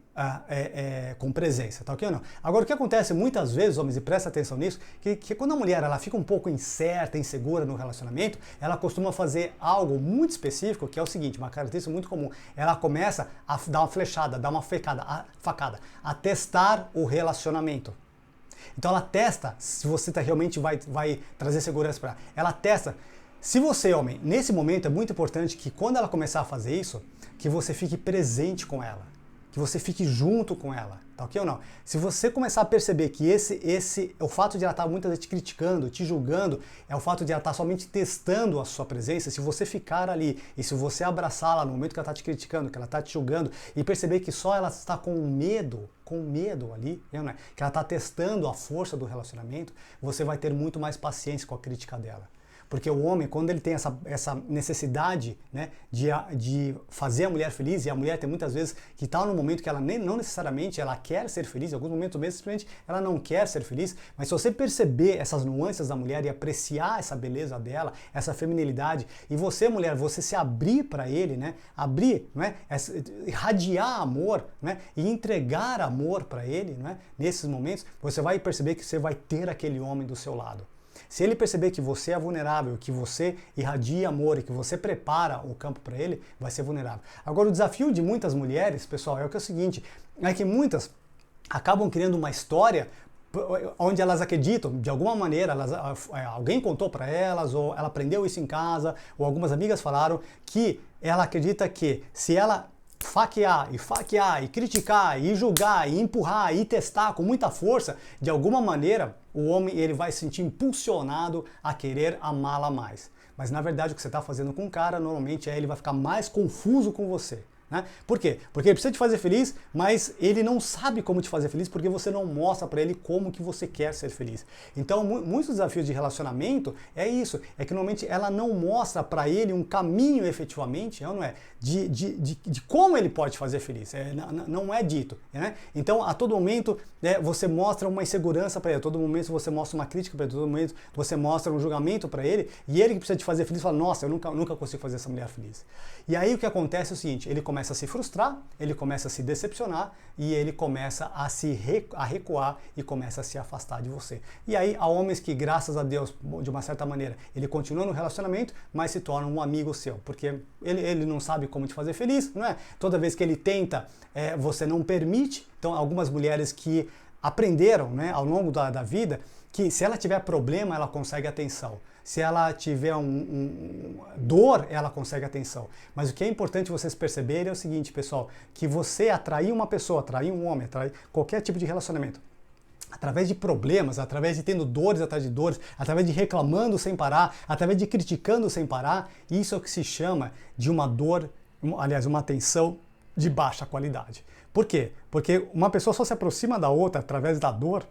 S1: presença, tá ok ou não? Agora, o que acontece muitas vezes, homens, e presta atenção nisso, que quando a mulher ela fica um pouco incerta, insegura no relacionamento, ela costuma fazer algo muito específico, que é o seguinte, uma característica muito comum, ela começa a dar uma flechada, dar uma facada, a testar o relacionamento. Então ela testa se você realmente vai trazer segurança para ela. Ela testa. Se você, homem, nesse momento é muito importante que quando ela começar a fazer isso, que você fique presente com ela. Que você fique junto com ela, tá ok ou não? Se você começar a perceber que o fato de ela estar muitas vezes te criticando, te julgando, é o fato de ela estar somente testando a sua presença, se você ficar ali e se você abraçá-la no momento que ela está te criticando, que ela está te julgando, e perceber que só ela está com medo ali, né? Que ela está testando a força do relacionamento, você vai ter muito mais paciência com a crítica dela. Porque o homem, quando ele tem essa necessidade, né, de fazer a mulher feliz, e a mulher tem muitas vezes que está no momento que ela não necessariamente ela quer ser feliz, em alguns momentos mesmo simplesmente ela não quer ser feliz, mas se você perceber essas nuances da mulher e apreciar essa beleza dela, essa feminilidade, e você, mulher, você se abrir para ele, né, abrir, né, irradiar amor, né, e entregar amor para ele, né, nesses momentos, você vai perceber que você vai ter aquele homem do seu lado. Se ele perceber que você é vulnerável, que você irradia amor e que você prepara o campo para ele, vai ser vulnerável. Agora, o desafio de muitas mulheres, pessoal, é o seguinte, é que muitas acabam criando uma história onde elas acreditam, de alguma maneira, alguém contou para elas, ou ela aprendeu isso em casa, ou algumas amigas falaram que ela acredita que se ela faquear, e criticar, e julgar, e empurrar, e testar com muita força, de alguma maneira o homem ele vai se sentir impulsionado a querer amá-la mais. Mas na verdade o que você está fazendo com o cara, normalmente ele vai ficar mais confuso com você. Né? Por quê? Porque ele precisa te fazer feliz, mas ele não sabe como te fazer feliz porque você não mostra para ele como que você quer ser feliz. Então, muitos desafios de relacionamento é isso, é que normalmente ela não mostra para ele um caminho efetivamente, não é? De como ele pode te fazer feliz, não é dito. Né? Então, a todo momento você mostra uma insegurança para ele, a todo momento você mostra uma crítica para ele, a todo momento você mostra um julgamento para ele, e ele que precisa te fazer feliz fala, nossa, eu nunca consigo fazer essa mulher feliz. E aí o que acontece é o seguinte, ele começa a se frustrar, ele começa a se decepcionar e ele começa a recuar e começa a se afastar de você. E aí há homens que, graças a Deus, de uma certa maneira, ele continua no relacionamento, mas se torna um amigo seu, porque ele não sabe como te fazer feliz, não é? Toda vez que ele tenta, você não permite. Então, algumas mulheres que aprenderam, né, ao longo da vida, que se ela tiver problema, ela consegue atenção. Se ela tiver dor, ela consegue atenção. Mas o que é importante vocês perceberem é o seguinte, pessoal, que você atrair uma pessoa, atrair um homem, atrair qualquer tipo de relacionamento, através de problemas, através de tendo dores atrás de dores, através de reclamando sem parar, através de criticando sem parar, isso é o que se chama de uma dor, aliás, uma atenção de baixa qualidade. Por quê? Porque uma pessoa só se aproxima da outra através da dor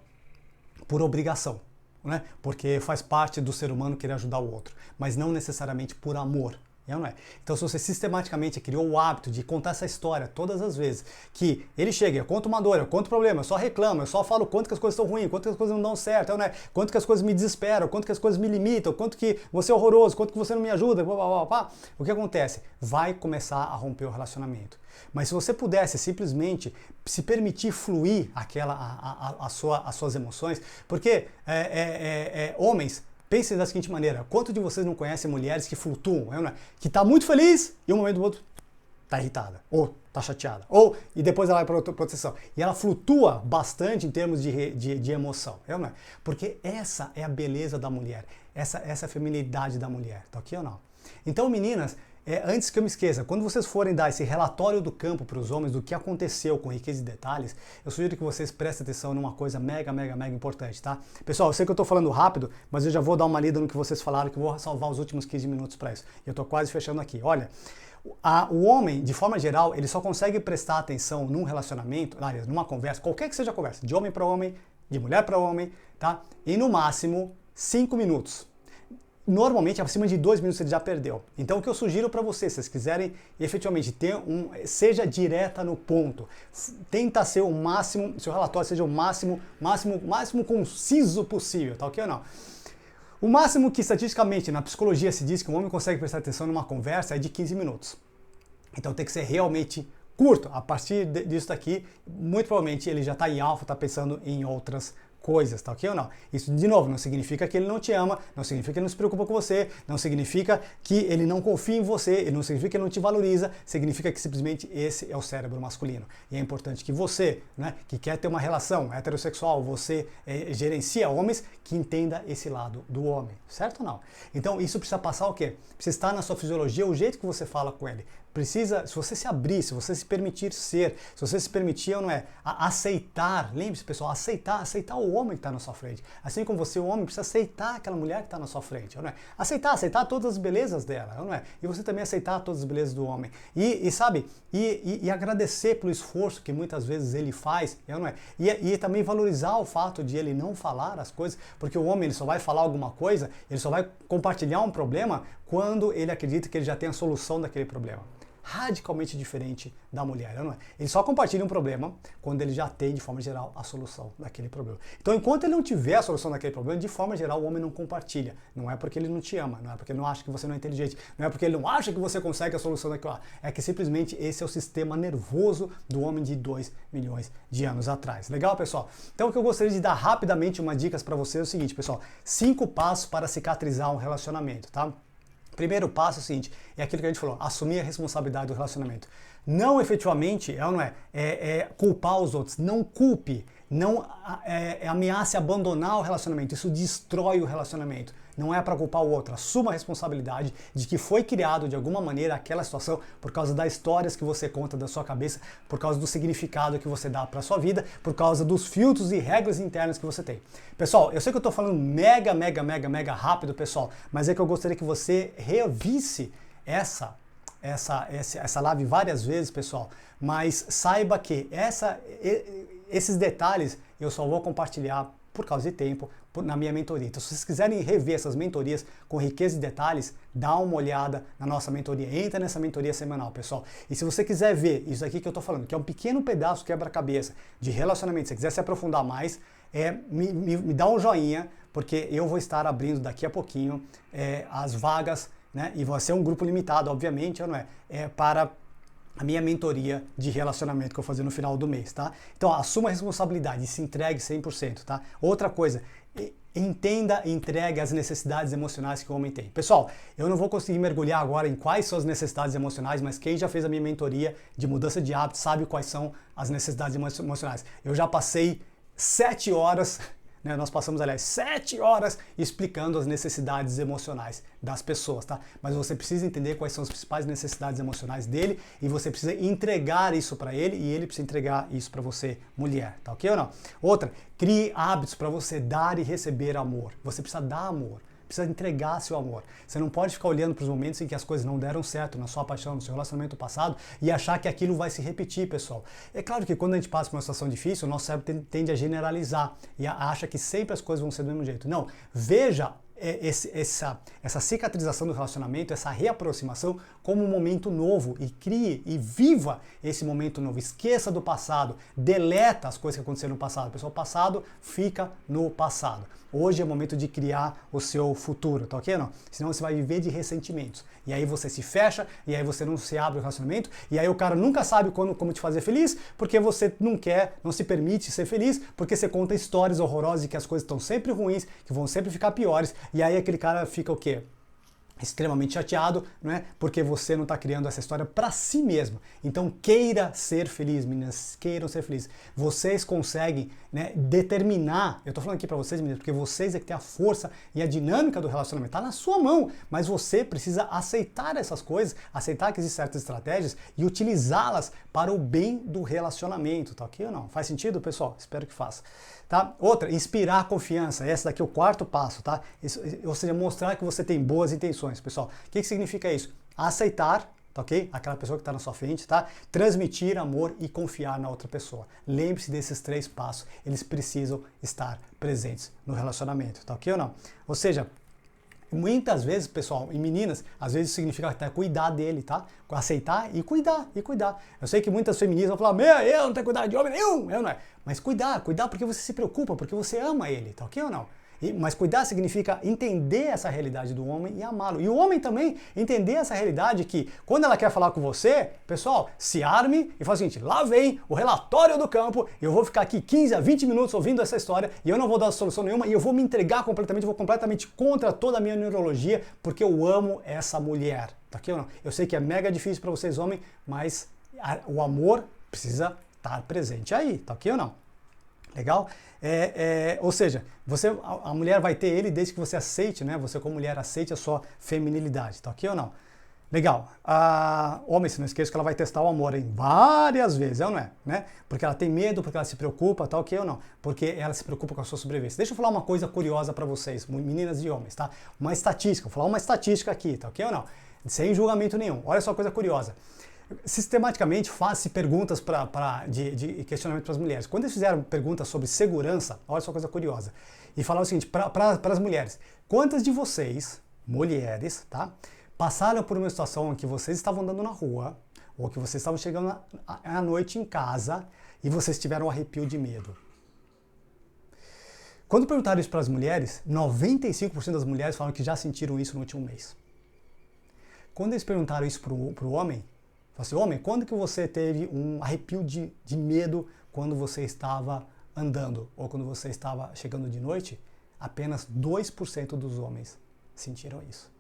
S1: por obrigação, né? Porque faz parte do ser humano querer ajudar o outro, mas não necessariamente por amor. Não é? Então, se você sistematicamente criou o hábito de contar essa história todas as vezes, que ele chega, eu conto uma dor, eu conto problema, eu só reclamo, eu só falo quanto que as coisas estão ruins, quanto que as coisas não dão certo, não é? Quanto que as coisas me desesperam, quanto que as coisas me limitam, quanto que você é horroroso, quanto que você não me ajuda, blá, blá, blá, blá. O que acontece? Vai começar a romper o relacionamento. Mas se você pudesse simplesmente se permitir fluir as suas emoções, porque homens, pensem da seguinte maneira, quanto de vocês não conhecem mulheres que flutuam, que está muito feliz e um momento do outro está irritada, ou está chateada, e depois ela vai para outra posição. E ela flutua bastante em termos de emoção, porque essa é a beleza da mulher, essa é a feminilidade da mulher, tá ok ou não? Então, meninas, antes que eu me esqueça, quando vocês forem dar esse relatório do campo para os homens do que aconteceu com riqueza e detalhes, eu sugiro que vocês prestem atenção numa coisa mega importante, tá? Pessoal, eu sei que eu estou falando rápido, mas eu já vou dar uma lida no que vocês falaram, que eu vou salvar os últimos 15 minutos para isso. Eu estou quase fechando aqui. Olha, o homem, de forma geral, ele só consegue prestar atenção num relacionamento, aliás, numa conversa, qualquer que seja a conversa, de homem para homem, de mulher para homem, tá? E no máximo 5 minutos. Normalmente, acima de 2 minutos ele já perdeu. Então, o que eu sugiro para vocês, se vocês quiserem efetivamente seja direta no ponto. Tenta ser o máximo, seu relatório seja o máximo conciso possível, tá ok ou não? O máximo que estatisticamente na psicologia se diz que um homem consegue prestar atenção numa conversa é de 15 minutos. Então tem que ser realmente curto. A partir disso daqui, muito provavelmente ele já está em alfa, está pensando em outras coisas, tá ok ou não? Isso, de novo, não significa que ele não te ama, não significa que ele não se preocupa com você, não significa que ele não confia em você, ele não significa que ele não te valoriza, significa que simplesmente esse é o cérebro masculino. E é importante que você, né, que quer ter uma relação heterossexual, você gerencia homens, que entenda esse lado do homem, certo ou não? Então, isso precisa passar o quê? Precisa estar na sua fisiologia, o jeito que você fala com ele. precisa, se você se abrir, se você se permitir ser, se você se permitir, ou não é, aceitar, lembre-se pessoal, aceitar o homem que está na sua frente. Assim como você, o homem, precisa aceitar aquela mulher que está na sua frente, ou não é? Aceitar todas as belezas dela, ou não é? E você também aceitar todas as belezas do homem. E sabe, e agradecer pelo esforço que muitas vezes ele faz, ou não é? E também valorizar o fato de ele não falar as coisas, porque o homem ele só vai falar alguma coisa, ele só vai compartilhar um problema quando ele acredita que ele já tem a solução daquele problema. Radicalmente diferente da mulher, não é? Ele só compartilha um problema quando ele já tem, de forma geral, a solução daquele problema. Então, enquanto ele não tiver a solução daquele problema, de forma geral, o homem não compartilha. Não é porque ele não te ama, não é porque ele não acha que você não é inteligente, não é porque ele não acha que você consegue a solução daquilo lá. É que simplesmente esse é o sistema nervoso do homem de 2 milhões de anos atrás. Legal, pessoal? Então, o que eu gostaria de dar rapidamente umas dicas para vocês é o seguinte, pessoal. 5 passos para cicatrizar um relacionamento, tá? Primeiro passo é o seguinte, é aquilo que a gente falou, assumir a responsabilidade do relacionamento. Não efetivamente, culpar os outros, não culpe, não ameace abandonar o relacionamento, isso destrói o relacionamento. Não é para culpar o outro, assuma a responsabilidade de que foi criado de alguma maneira aquela situação por causa das histórias que você conta da sua cabeça, por causa do significado que você dá para sua vida, por causa dos filtros e regras internas que você tem. Pessoal, eu sei que eu estou falando mega rápido, pessoal, mas é que eu gostaria que você revisse essa live várias vezes, pessoal, mas saiba que esses detalhes eu só vou compartilhar por causa de tempo, na minha mentoria. Então, se vocês quiserem rever essas mentorias com riqueza de detalhes, dá uma olhada na nossa mentoria. Entra nessa mentoria semanal, pessoal. E se você quiser ver isso aqui que eu estou falando, que é um pequeno pedaço quebra-cabeça de relacionamento, se você quiser se aprofundar mais, me dá um joinha, porque eu vou estar abrindo daqui a pouquinho as vagas, né? E vai ser um grupo limitado, obviamente, não é? Para a minha mentoria de relacionamento que eu vou fazer no final do mês, tá? Então, assuma a responsabilidade e se entregue 100%, tá? Outra coisa, entenda e entregue as necessidades emocionais que o homem tem. Pessoal, eu não vou conseguir mergulhar agora em quais são as necessidades emocionais, mas quem já fez a minha mentoria de mudança de hábito sabe quais são as necessidades emocionais. Eu já passei 7 horas... Nós passamos, aliás, 7 horas explicando as necessidades emocionais das pessoas, tá? Mas você precisa entender quais são as principais necessidades emocionais dele e você precisa entregar isso para ele e ele precisa entregar isso para você, mulher, tá ok ou não? Outra, crie hábitos para você dar e receber amor. Você precisa dar amor. Precisa entregar seu amor. Você não pode ficar olhando para os momentos em que as coisas não deram certo na sua paixão, no seu relacionamento passado e achar que aquilo vai se repetir, pessoal. É claro que quando a gente passa por uma situação difícil, o nosso cérebro tende a generalizar e acha que sempre as coisas vão ser do mesmo jeito. Não, veja essa cicatrização do relacionamento, essa reaproximação como um momento novo e crie e viva esse momento novo. Esqueça do passado, deleta as coisas que aconteceram no passado. Pessoal, o passado fica no passado. Hoje é o momento de criar o seu futuro, tá ok ou não? Senão você vai viver de ressentimentos. E aí você se fecha, e aí você não se abre o relacionamento, e aí o cara nunca sabe como te fazer feliz, porque você não se permite ser feliz, porque você conta histórias horrorosas de que as coisas estão sempre ruins, que vão sempre ficar piores, e aí aquele cara fica o quê? Extremamente chateado, não é? Porque você não está criando essa história para si mesmo. Então queira ser feliz, meninas, queiram ser felizes. Vocês conseguem, né, determinar, eu estou falando aqui para vocês, meninas, porque vocês é que tem a força e a dinâmica do relacionamento, está na sua mão, mas você precisa aceitar essas coisas, aceitar que existem certas estratégias e utilizá-las para o bem do relacionamento, tá ok ou não? Faz sentido, pessoal? Espero que faça. Tá? Outra, inspirar confiança. Esse daqui é o 4º passo, tá? Ou seja, mostrar que você tem boas intenções, pessoal. O que significa isso? Aceitar, tá ok? Aquela pessoa que está na sua frente, tá? Transmitir amor e confiar na outra pessoa. Lembre-se desses 3 passos. Eles precisam estar presentes no relacionamento, tá ok ou não? Ou seja, muitas vezes, pessoal, em meninas, às vezes significa até cuidar dele, tá? Aceitar e cuidar, e cuidar. Eu sei que muitas feministas vão falar, eu não tenho cuidado de homem nenhum, eu não é. Mas cuidar porque você se preocupa, porque você ama ele, tá ok ou não? Mas cuidar significa entender essa realidade do homem e amá-lo. E o homem também entender essa realidade que, quando ela quer falar com você, pessoal, se arme e fala o seguinte, lá vem o relatório do campo, eu vou ficar aqui 15 a 20 minutos ouvindo essa história e eu não vou dar solução nenhuma e eu vou me entregar completamente, vou completamente contra toda a minha neurologia, porque eu amo essa mulher. Tá aqui ou não? Eu sei que é mega difícil para vocês, homens, mas o amor precisa estar presente aí, tá aqui ou não? Legal? Ou seja, a mulher vai ter ele desde que você aceite, né? Você como mulher aceite a sua feminilidade, tá ok ou não? Legal. Homem, se não esqueça que ela vai testar o amor, hein? Várias vezes, não é? Né? Porque ela tem medo, porque ela se preocupa, tal, que eu não. Porque ela se preocupa com a sua sobrevivência. Deixa eu falar uma coisa curiosa para vocês, meninas e homens, tá? Uma estatística, vou falar uma estatística aqui, tá ok ou não? Sem julgamento nenhum. Olha só coisa curiosa. Sistematicamente faz-se perguntas de questionamento para as mulheres. Quando eles fizeram perguntas sobre segurança, olha só coisa curiosa. E falaram o seguinte, para as mulheres, quantas de vocês, mulheres, tá? Passaram por uma situação em que vocês estavam andando na rua, ou que vocês estavam chegando à noite em casa, e vocês tiveram um arrepio de medo. Quando perguntaram isso para as mulheres, 95% das mulheres falaram que já sentiram isso no último mês. Quando eles perguntaram isso para o homem, falaram assim, homem, quando que você teve um arrepio de medo quando você estava andando, ou quando você estava chegando de noite? Apenas 2% dos homens sentiram isso.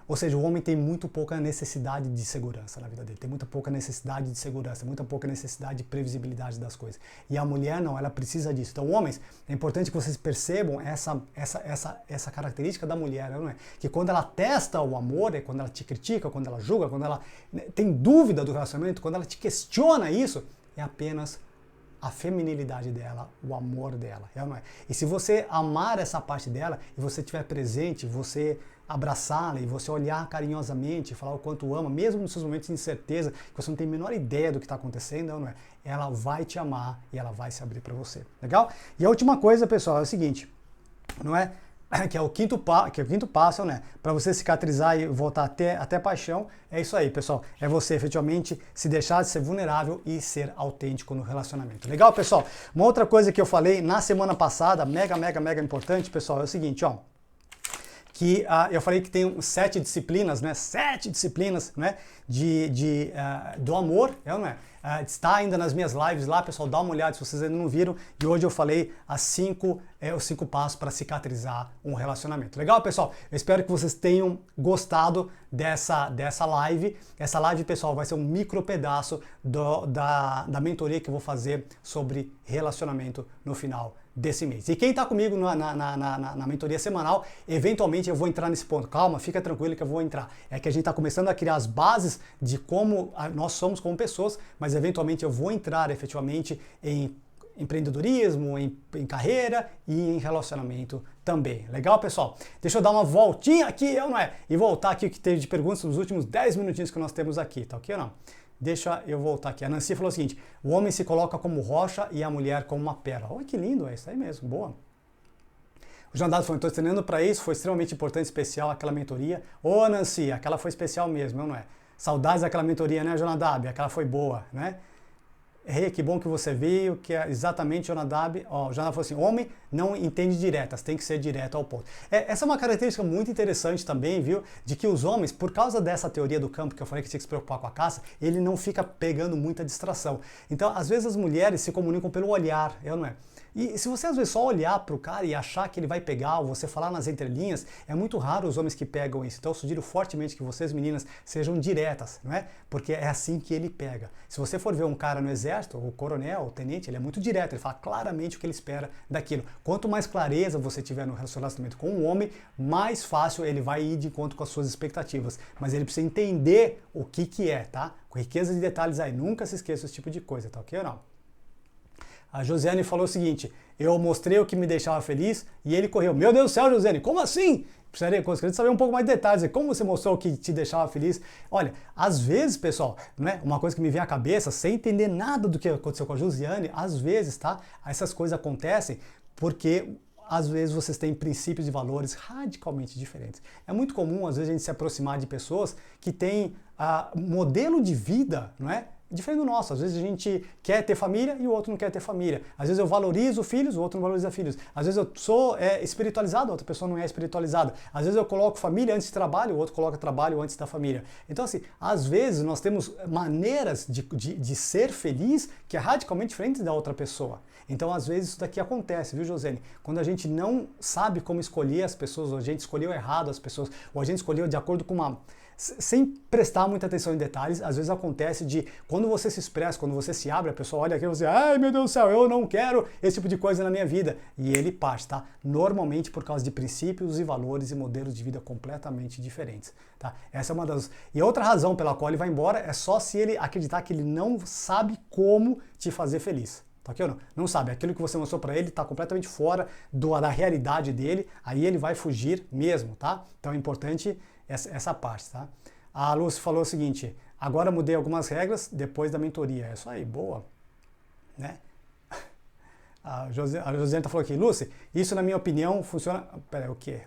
S1: Ou seja, o homem tem muito pouca necessidade de segurança na vida dele, tem muito pouca necessidade de segurança, muita pouca necessidade de previsibilidade das coisas. E a mulher não, ela precisa disso. Então, homens, é importante que vocês percebam essa característica da mulher, não é? Que quando ela testa o amor, é quando ela te critica, quando ela julga, quando ela tem dúvida do relacionamento, quando ela te questiona isso, é apenas a feminilidade dela, o amor dela, não é? E se você amar essa parte dela, e você estiver presente, você abraçá-la e você olhar carinhosamente, falar o quanto ama, mesmo nos seus momentos de incerteza, que você não tem a menor ideia do que está acontecendo, não é? Ela vai te amar e ela vai se abrir para você, legal? E a última coisa, pessoal, é o seguinte, não é? Que é o quinto passo, né? Para você cicatrizar e voltar até paixão, é isso aí, pessoal. É você efetivamente se deixar de ser vulnerável e ser autêntico no relacionamento. Legal, pessoal? Uma outra coisa que eu falei na semana passada, mega importante, pessoal, é o seguinte, ó. Que eu falei que tem 7 disciplinas, né? 7 disciplinas, né? Do amor, não é? Está ainda nas minhas lives lá, pessoal, dá uma olhada se vocês ainda não viram. E hoje eu falei os 5 passos para cicatrizar um relacionamento. Legal, pessoal? Eu espero que vocês tenham gostado dessa live. Essa live, pessoal, vai ser um micro pedaço da mentoria que eu vou fazer sobre relacionamento no final desse mês. E quem está comigo na mentoria semanal, eventualmente eu vou entrar nesse ponto. Calma, fica tranquilo que eu vou entrar. É que a gente está começando a criar as bases de como nós somos como pessoas, mas eventualmente eu vou entrar efetivamente em empreendedorismo, em carreira e em relacionamento também. Legal, pessoal? Deixa eu dar uma voltinha aqui, não é? E voltar aqui o que teve de perguntas nos últimos 10 minutinhos que nós temos aqui, tá ok ou não? Deixa eu voltar aqui. A Nancy falou o seguinte, o homem se coloca como rocha e a mulher como uma pedra. Olha que lindo, é isso aí mesmo, boa. O João Dado falou, estou treinando para isso, foi extremamente importante, especial aquela mentoria. Ô Nancy, aquela foi especial mesmo, não é? Saudades daquela mentoria, né, Jonadab? Aquela foi boa, né? Que bom que você veio, que é exatamente Jonadab. Ó, o Jonadab falou assim, homem não entende diretas, tem que ser direto ao ponto. Essa é uma característica muito interessante também, viu? De que os homens, por causa dessa teoria do campo que eu falei que tinha que se preocupar com a caça, ele não fica pegando muita distração. Então, às vezes as mulheres se comunicam pelo olhar, não é? E se você às vezes só olhar para o cara e achar que ele vai pegar, ou você falar nas entrelinhas, é muito raro os homens que pegam isso. Então eu sugiro fortemente que vocês, meninas, sejam diretas, não é? Porque é assim que ele pega. Se você for ver um cara no exército, o coronel, o tenente, ele é muito direto, ele fala claramente o que ele espera daquilo. Quanto mais clareza você tiver no relacionamento com um homem, mais fácil ele vai ir de encontro com as suas expectativas. Mas ele precisa entender o que é, tá? Com riqueza de detalhes aí, nunca se esqueça esse tipo de coisa, tá ok ou não? A Josiane falou o seguinte, eu mostrei o que me deixava feliz e ele correu. Meu Deus do céu, Josiane, como assim? Gostaria de saber um pouco mais de detalhes, como você mostrou o que te deixava feliz. Olha, às vezes, pessoal, né, uma coisa que me vem à cabeça, sem entender nada do que aconteceu com a Josiane, às vezes, tá? Essas coisas acontecem porque às vezes vocês têm princípios e valores radicalmente diferentes. É muito comum, às vezes, a gente se aproximar de pessoas que têm modelo de vida, não é? Diferente do nosso. Às vezes a gente quer ter família e o outro não quer ter família. Às vezes eu valorizo filhos, o outro não valoriza filhos. Às vezes eu sou espiritualizado, a outra pessoa não é espiritualizada. Às vezes eu coloco família antes de trabalho, o outro coloca trabalho antes da família. Então, assim, às vezes nós temos maneiras de ser feliz que é radicalmente diferente da outra pessoa. Então, às vezes isso daqui acontece, viu, Josene? Quando a gente não sabe como escolher as pessoas, ou a gente escolheu errado as pessoas, ou a gente escolheu de acordo com sem prestar muita atenção em detalhes, às vezes acontece de, quando quando você se expressa, quando você se abre, a pessoa olha aqui e você, ai meu Deus do céu, eu não quero esse tipo de coisa na minha vida. E ele parte, tá? Normalmente por causa de princípios e valores e modelos de vida completamente diferentes, tá? Essa é uma das... E outra razão pela qual ele vai embora é só se ele acreditar que ele não sabe como te fazer feliz. Tá ok ou não? Não sabe. Aquilo que você mostrou para ele está completamente fora da realidade dele, aí ele vai fugir mesmo, tá? Então é importante essa parte, tá? A Lúcia falou o seguinte, agora mudei algumas regras depois da mentoria. É isso aí, boa, né? A Josiane falou aqui, Lúcia, isso na minha opinião funciona... Peraí, o quê?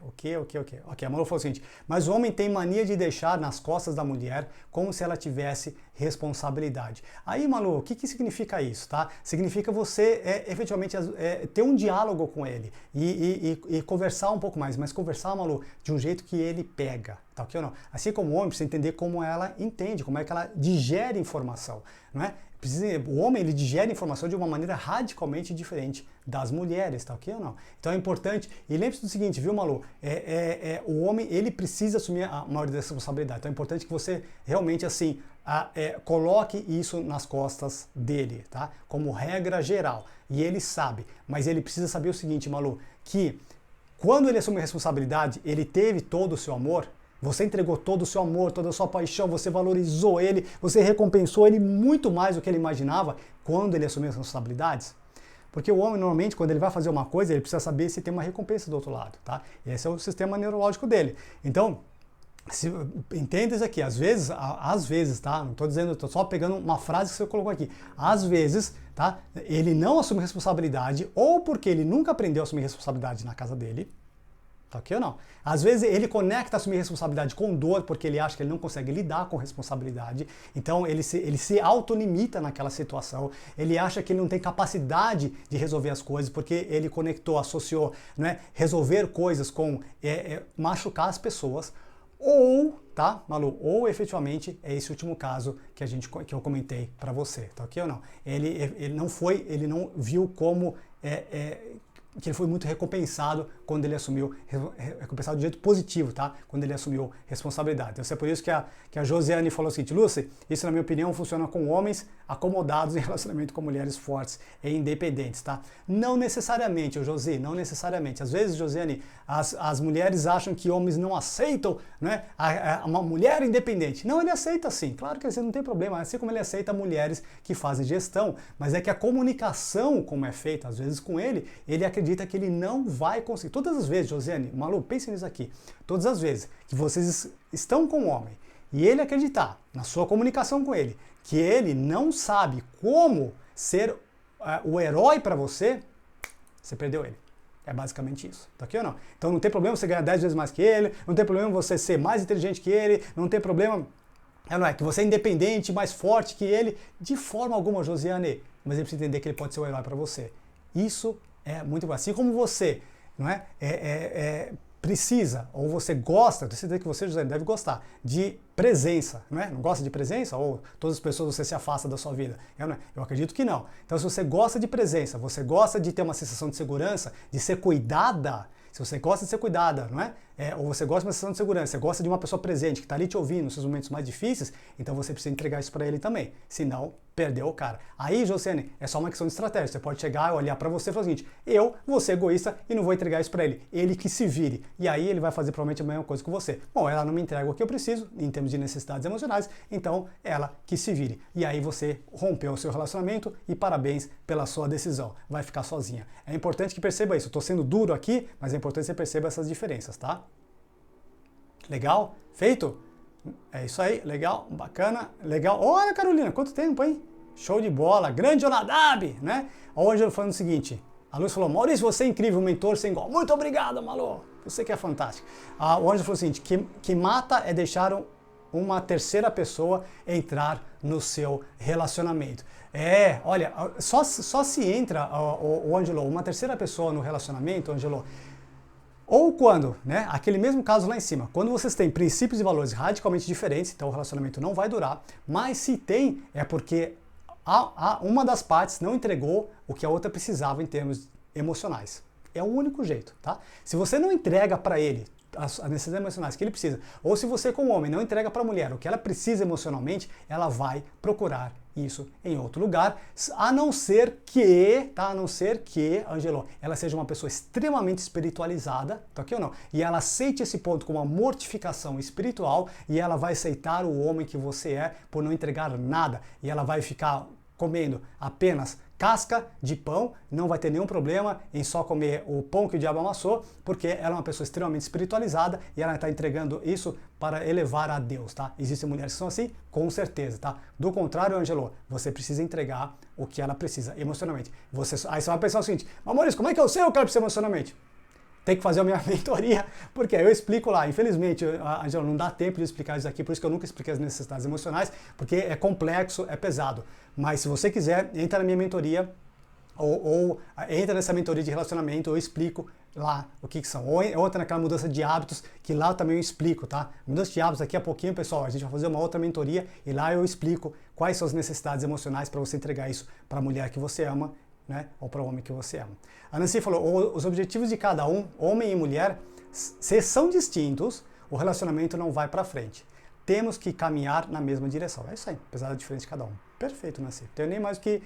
S1: Ok, a Malu falou o seguinte, mas o homem tem mania de deixar nas costas da mulher como se ela tivesse responsabilidade. Aí, Malu, o que significa isso, tá? Significa você efetivamente ter um diálogo com ele e conversar um pouco mais, mas conversar, Malu, de um jeito que ele pega, tá ok ou não? Assim como o homem precisa entender como ela entende, como é que ela digere informação, não é? O homem ele digere informação de uma maneira radicalmente diferente das mulheres, tá ok ou não? Então é importante, e lembre-se do seguinte, viu, Malu? O homem ele precisa assumir a maioria da responsabilidade, então é importante que você realmente assim coloque isso nas costas dele, tá? Como regra geral, e ele sabe, mas ele precisa saber o seguinte, Malu, que quando ele assume a responsabilidade, ele teve todo o seu amor. Você entregou todo o seu amor, toda a sua paixão, você valorizou ele, você recompensou ele muito mais do que ele imaginava quando ele assumiu as responsabilidades. Porque o homem, normalmente, quando ele vai fazer uma coisa, ele precisa saber se tem uma recompensa do outro lado, tá? Esse é o sistema neurológico dele. Então, entenda isso aqui, às vezes, tá? Não estou dizendo, estou só pegando uma frase que você colocou aqui. Às vezes, tá? Ele não assume responsabilidade, ou porque ele nunca aprendeu a assumir responsabilidade na casa dele, tá ok ou não? Às vezes ele conecta assumir responsabilidade com dor porque ele acha que ele não consegue lidar com responsabilidade, então ele se autolimita naquela situação, ele acha que ele não tem capacidade de resolver as coisas porque ele conectou, associou, né, resolver coisas com machucar as pessoas, ou, tá, Malu, ou efetivamente é esse último caso que eu comentei para você, tá ok ou não? Ele não viu como que ele foi muito recompensado quando ele assumiu, recompensado de jeito positivo, tá? Quando ele assumiu responsabilidade. Então, é por isso que a Josiane falou o seguinte, Lúcia, isso na minha opinião funciona com homens acomodados em relacionamento com mulheres fortes e independentes, tá? Não necessariamente, Josi, não necessariamente. Às vezes, Josiane, as mulheres acham que homens não aceitam, né, uma mulher independente. Não, ele aceita sim, claro que não tem problema, assim como ele aceita mulheres que fazem gestão, mas é que a comunicação, como é feita às vezes com ele acredita que ele não vai conseguir. Todas as vezes, Josiane, Malu, pense nisso aqui, todas as vezes que vocês estão com o homem e ele acreditar na sua comunicação com ele que ele não sabe como ser o herói para você, você perdeu ele. É basicamente isso, tá aqui ou não? Então não tem problema você ganhar 10 vezes mais que ele, não tem problema você ser mais inteligente que ele, não tem problema que você é independente, mais forte que ele, de forma alguma, Josiane, mas ele precisa entender que ele pode ser o herói para você. Isso é muito bom. Assim como você, não precisa, ou você gosta, eu tenho certeza que você, José, deve gostar de presença, não é? Não gosta de presença? Ou todas as pessoas você se afasta da sua vida? Eu acredito que não. Então, se você gosta de presença, você gosta de ter uma sensação de segurança, de ser cuidada, se você gosta de ser cuidada, não é? Ou você gosta de uma sensação de segurança, você gosta de uma pessoa presente que está ali te ouvindo nos seus momentos mais difíceis, então você precisa entregar isso para ele também. Senão, perdeu o cara. Aí, Josiane, é só uma questão de estratégia. Você pode chegar, olhar para você e falar o seguinte, eu vou ser egoísta e não vou entregar isso para ele. Ele que se vire. E aí ele vai fazer provavelmente a mesma coisa que você. Bom, ela não me entrega o que eu preciso, em termos de necessidades emocionais, então ela que se vire. E aí você rompeu o seu relacionamento e parabéns pela sua decisão. Vai ficar sozinha. É importante que perceba isso. Eu estou sendo duro aqui, mas é importante que você perceba essas diferenças, tá? Legal? Feito? É isso aí, legal, bacana, legal. Olha, Carolina, quanto tempo, hein? Show de bola, grande Jonadab, né? O Ângelo falando o seguinte, a Luz falou, Maurício, você é incrível, mentor sem igual. Muito obrigado, Malu, você que é fantástico. O Ângelo falou o seguinte, que mata é deixar uma terceira pessoa entrar no seu relacionamento. Olha, só se entra, o Ângelo, uma terceira pessoa no relacionamento, Ângelo, ou quando, né, aquele mesmo caso lá em cima, quando vocês têm princípios e valores radicalmente diferentes, então o relacionamento não vai durar, mas se tem, é porque uma das partes não entregou o que a outra precisava em termos emocionais. É o único jeito, tá? Se você não entrega para ele as necessidades emocionais que ele precisa, ou se você como homem não entrega para a mulher o que ela precisa emocionalmente, ela vai procurar isso em outro lugar, a não ser que, tá? A não ser que, Ângelo, ela seja uma pessoa extremamente espiritualizada, tá ok ou não? E ela aceite esse ponto como uma mortificação espiritual e ela vai aceitar o homem que você é por não entregar nada. E ela vai ficar comendo apenas casca de pão, não vai ter nenhum problema em só comer o pão que o diabo amassou, porque ela é uma pessoa extremamente espiritualizada e ela está entregando isso para elevar a Deus, tá? Existem mulheres que são assim, com certeza, tá? Do contrário, Ângelo, você precisa entregar o que ela precisa emocionalmente. Aí você vai pensar o seguinte, mas Maurício, como é que eu sei o que ela precisa emocionalmente? Tem que fazer a minha mentoria, porque eu explico lá. Infelizmente, Angela, não dá tempo de explicar isso aqui, por isso que eu nunca expliquei as necessidades emocionais, porque é complexo, é pesado. Mas se você quiser, entra na minha mentoria, ou entra nessa mentoria de relacionamento, eu explico lá o que são. Ou entra naquela mudança de hábitos, que lá também eu explico, tá? Mudança de hábitos, daqui a pouquinho, pessoal, a gente vai fazer uma outra mentoria, e lá eu explico quais são as necessidades emocionais para você entregar isso para a mulher que você ama, né? Ou para o homem que você ama. A Nancy falou, os objetivos de cada um, homem e mulher, se são distintos, o relacionamento não vai para frente. Temos que caminhar na mesma direção. É isso aí, apesar da diferença de cada um. Perfeito, Nancy. Não tenho nem mais o que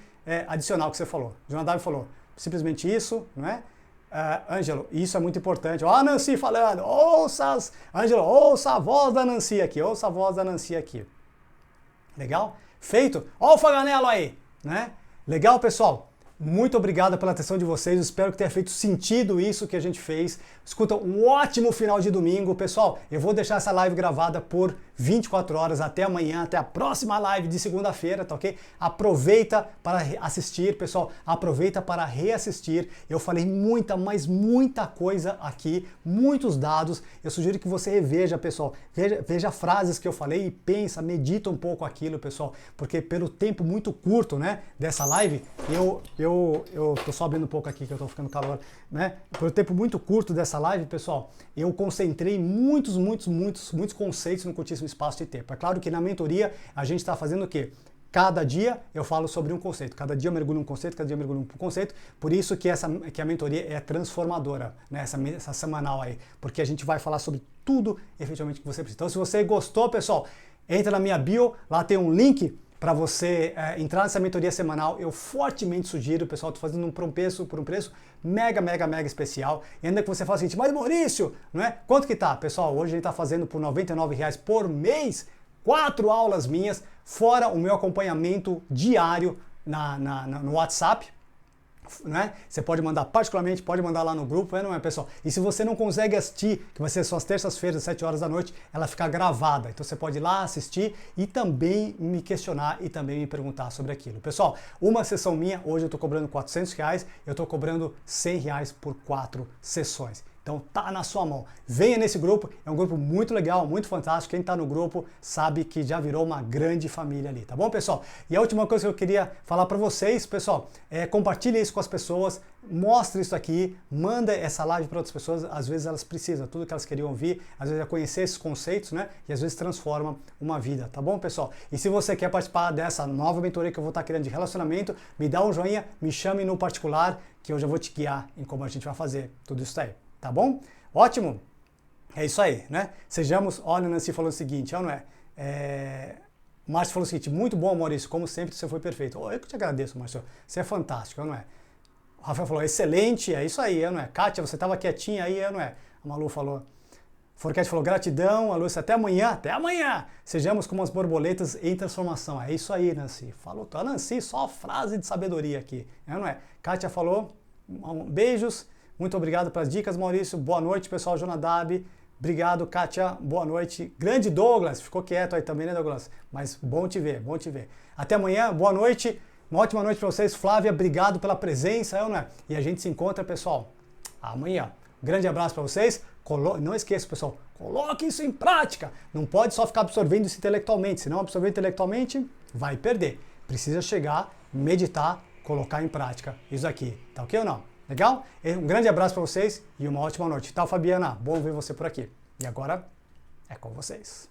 S1: adicionar ao que você falou. Jonadab falou simplesmente isso, não é? Ângelo, isso é muito importante. Ó, a Nancy falando, Ângelo, ouça a voz da Nancy aqui, ouça a voz da Nancy aqui. Legal? Feito? Ó o Faganello aí, né? Legal, pessoal? Muito obrigado pela atenção de vocês, espero que tenha feito sentido isso que a gente fez. Escuta, um ótimo final de domingo. Pessoal, eu vou deixar essa live gravada por 24 horas até amanhã, até a próxima live de segunda-feira, tá ok? Aproveita para assistir, pessoal, aproveita para reassistir. Eu falei muita, mas muita coisa aqui, muitos dados. Eu sugiro que você reveja, pessoal, veja frases que eu falei e pensa, medita um pouco aquilo, pessoal, porque pelo tempo muito curto, né, dessa live, eu tô só abrindo um pouco aqui que eu tô ficando calor, né? Por tempo muito curto dessa live, pessoal, eu concentrei muitos conceitos no curtíssimo espaço de tempo. É claro que na mentoria a gente está fazendo o quê? Cada dia eu falo sobre um conceito, cada dia eu mergulho um conceito, cada dia eu mergulho um conceito, por isso que a mentoria é transformadora, né? Essa semanal aí, porque a gente vai falar sobre tudo efetivamente que você precisa. Então se você gostou, pessoal, entra na minha bio, lá tem um link para você entrar nessa mentoria semanal. Eu fortemente sugiro, pessoal, estou fazendo por um preço mega especial. E ainda que você fale o seguinte, mas Maurício, não é? Quanto que tá? Pessoal, hoje a gente está fazendo por R$ 99 por mês, 4 aulas minhas, fora o meu acompanhamento diário no WhatsApp. Né? Você pode mandar particularmente, pode mandar lá no grupo, não é, pessoal? E se você não consegue assistir, que vai ser só às terças-feiras, às 7 horas da noite, ela fica gravada. Então você pode ir lá assistir e também me questionar e também me perguntar sobre aquilo. Pessoal, uma sessão minha, hoje eu estou cobrando R$ 400, eu estou cobrando R$ 100 por 4 sessões. Então tá na sua mão. Venha nesse grupo, é um grupo muito legal, muito fantástico. Quem tá no grupo sabe que já virou uma grande família ali, tá bom, pessoal? E a última coisa que eu queria falar para vocês, pessoal, compartilhe isso com as pessoas, mostre isso aqui, manda essa live para outras pessoas, às vezes elas precisam, tudo que elas queriam ouvir, às vezes é conhecer esses conceitos, né? E às vezes transforma uma vida, tá bom, pessoal? E se você quer participar dessa nova mentoria que eu vou estar querendo de relacionamento, me dá um joinha, me chame no particular, que eu já vou te guiar em como a gente vai fazer tudo isso aí. Tá bom? Ótimo! É isso aí, né? Sejamos... Olha, o Nancy falou o seguinte, não é? O Márcio falou o seguinte, muito bom, Maurício, como sempre, você foi perfeito. Eu que te agradeço, Márcio, você é fantástico, não é? O Rafael falou, excelente, é isso aí, não é? Kátia, você estava quietinha aí, não é? A Malu falou... Forquete falou, gratidão, a Lúcia, até amanhã, até amanhã! Sejamos como as borboletas em transformação. É isso aí, Nancy. Falou, Nancy, só frase de sabedoria aqui, não é? Kátia falou, beijos... Muito obrigado pelas dicas, Maurício. Boa noite, pessoal. Jonadab. Obrigado, Kátia. Boa noite. Grande Douglas. Ficou quieto aí também, né, Douglas? Mas bom te ver, bom te ver. Até amanhã. Boa noite. Uma ótima noite para vocês. Flávia, obrigado pela presença, não é? E a gente se encontra, pessoal, amanhã. Grande abraço para vocês. Não esqueça, pessoal, coloque isso em prática. Não pode só ficar absorvendo isso intelectualmente. Se não absorver intelectualmente, vai perder. Precisa chegar, meditar, colocar em prática isso aqui. Tá ok ou não? Legal? Um grande abraço para vocês e uma ótima noite. Tá, Fabiana? Bom ver você por aqui. E agora é com vocês.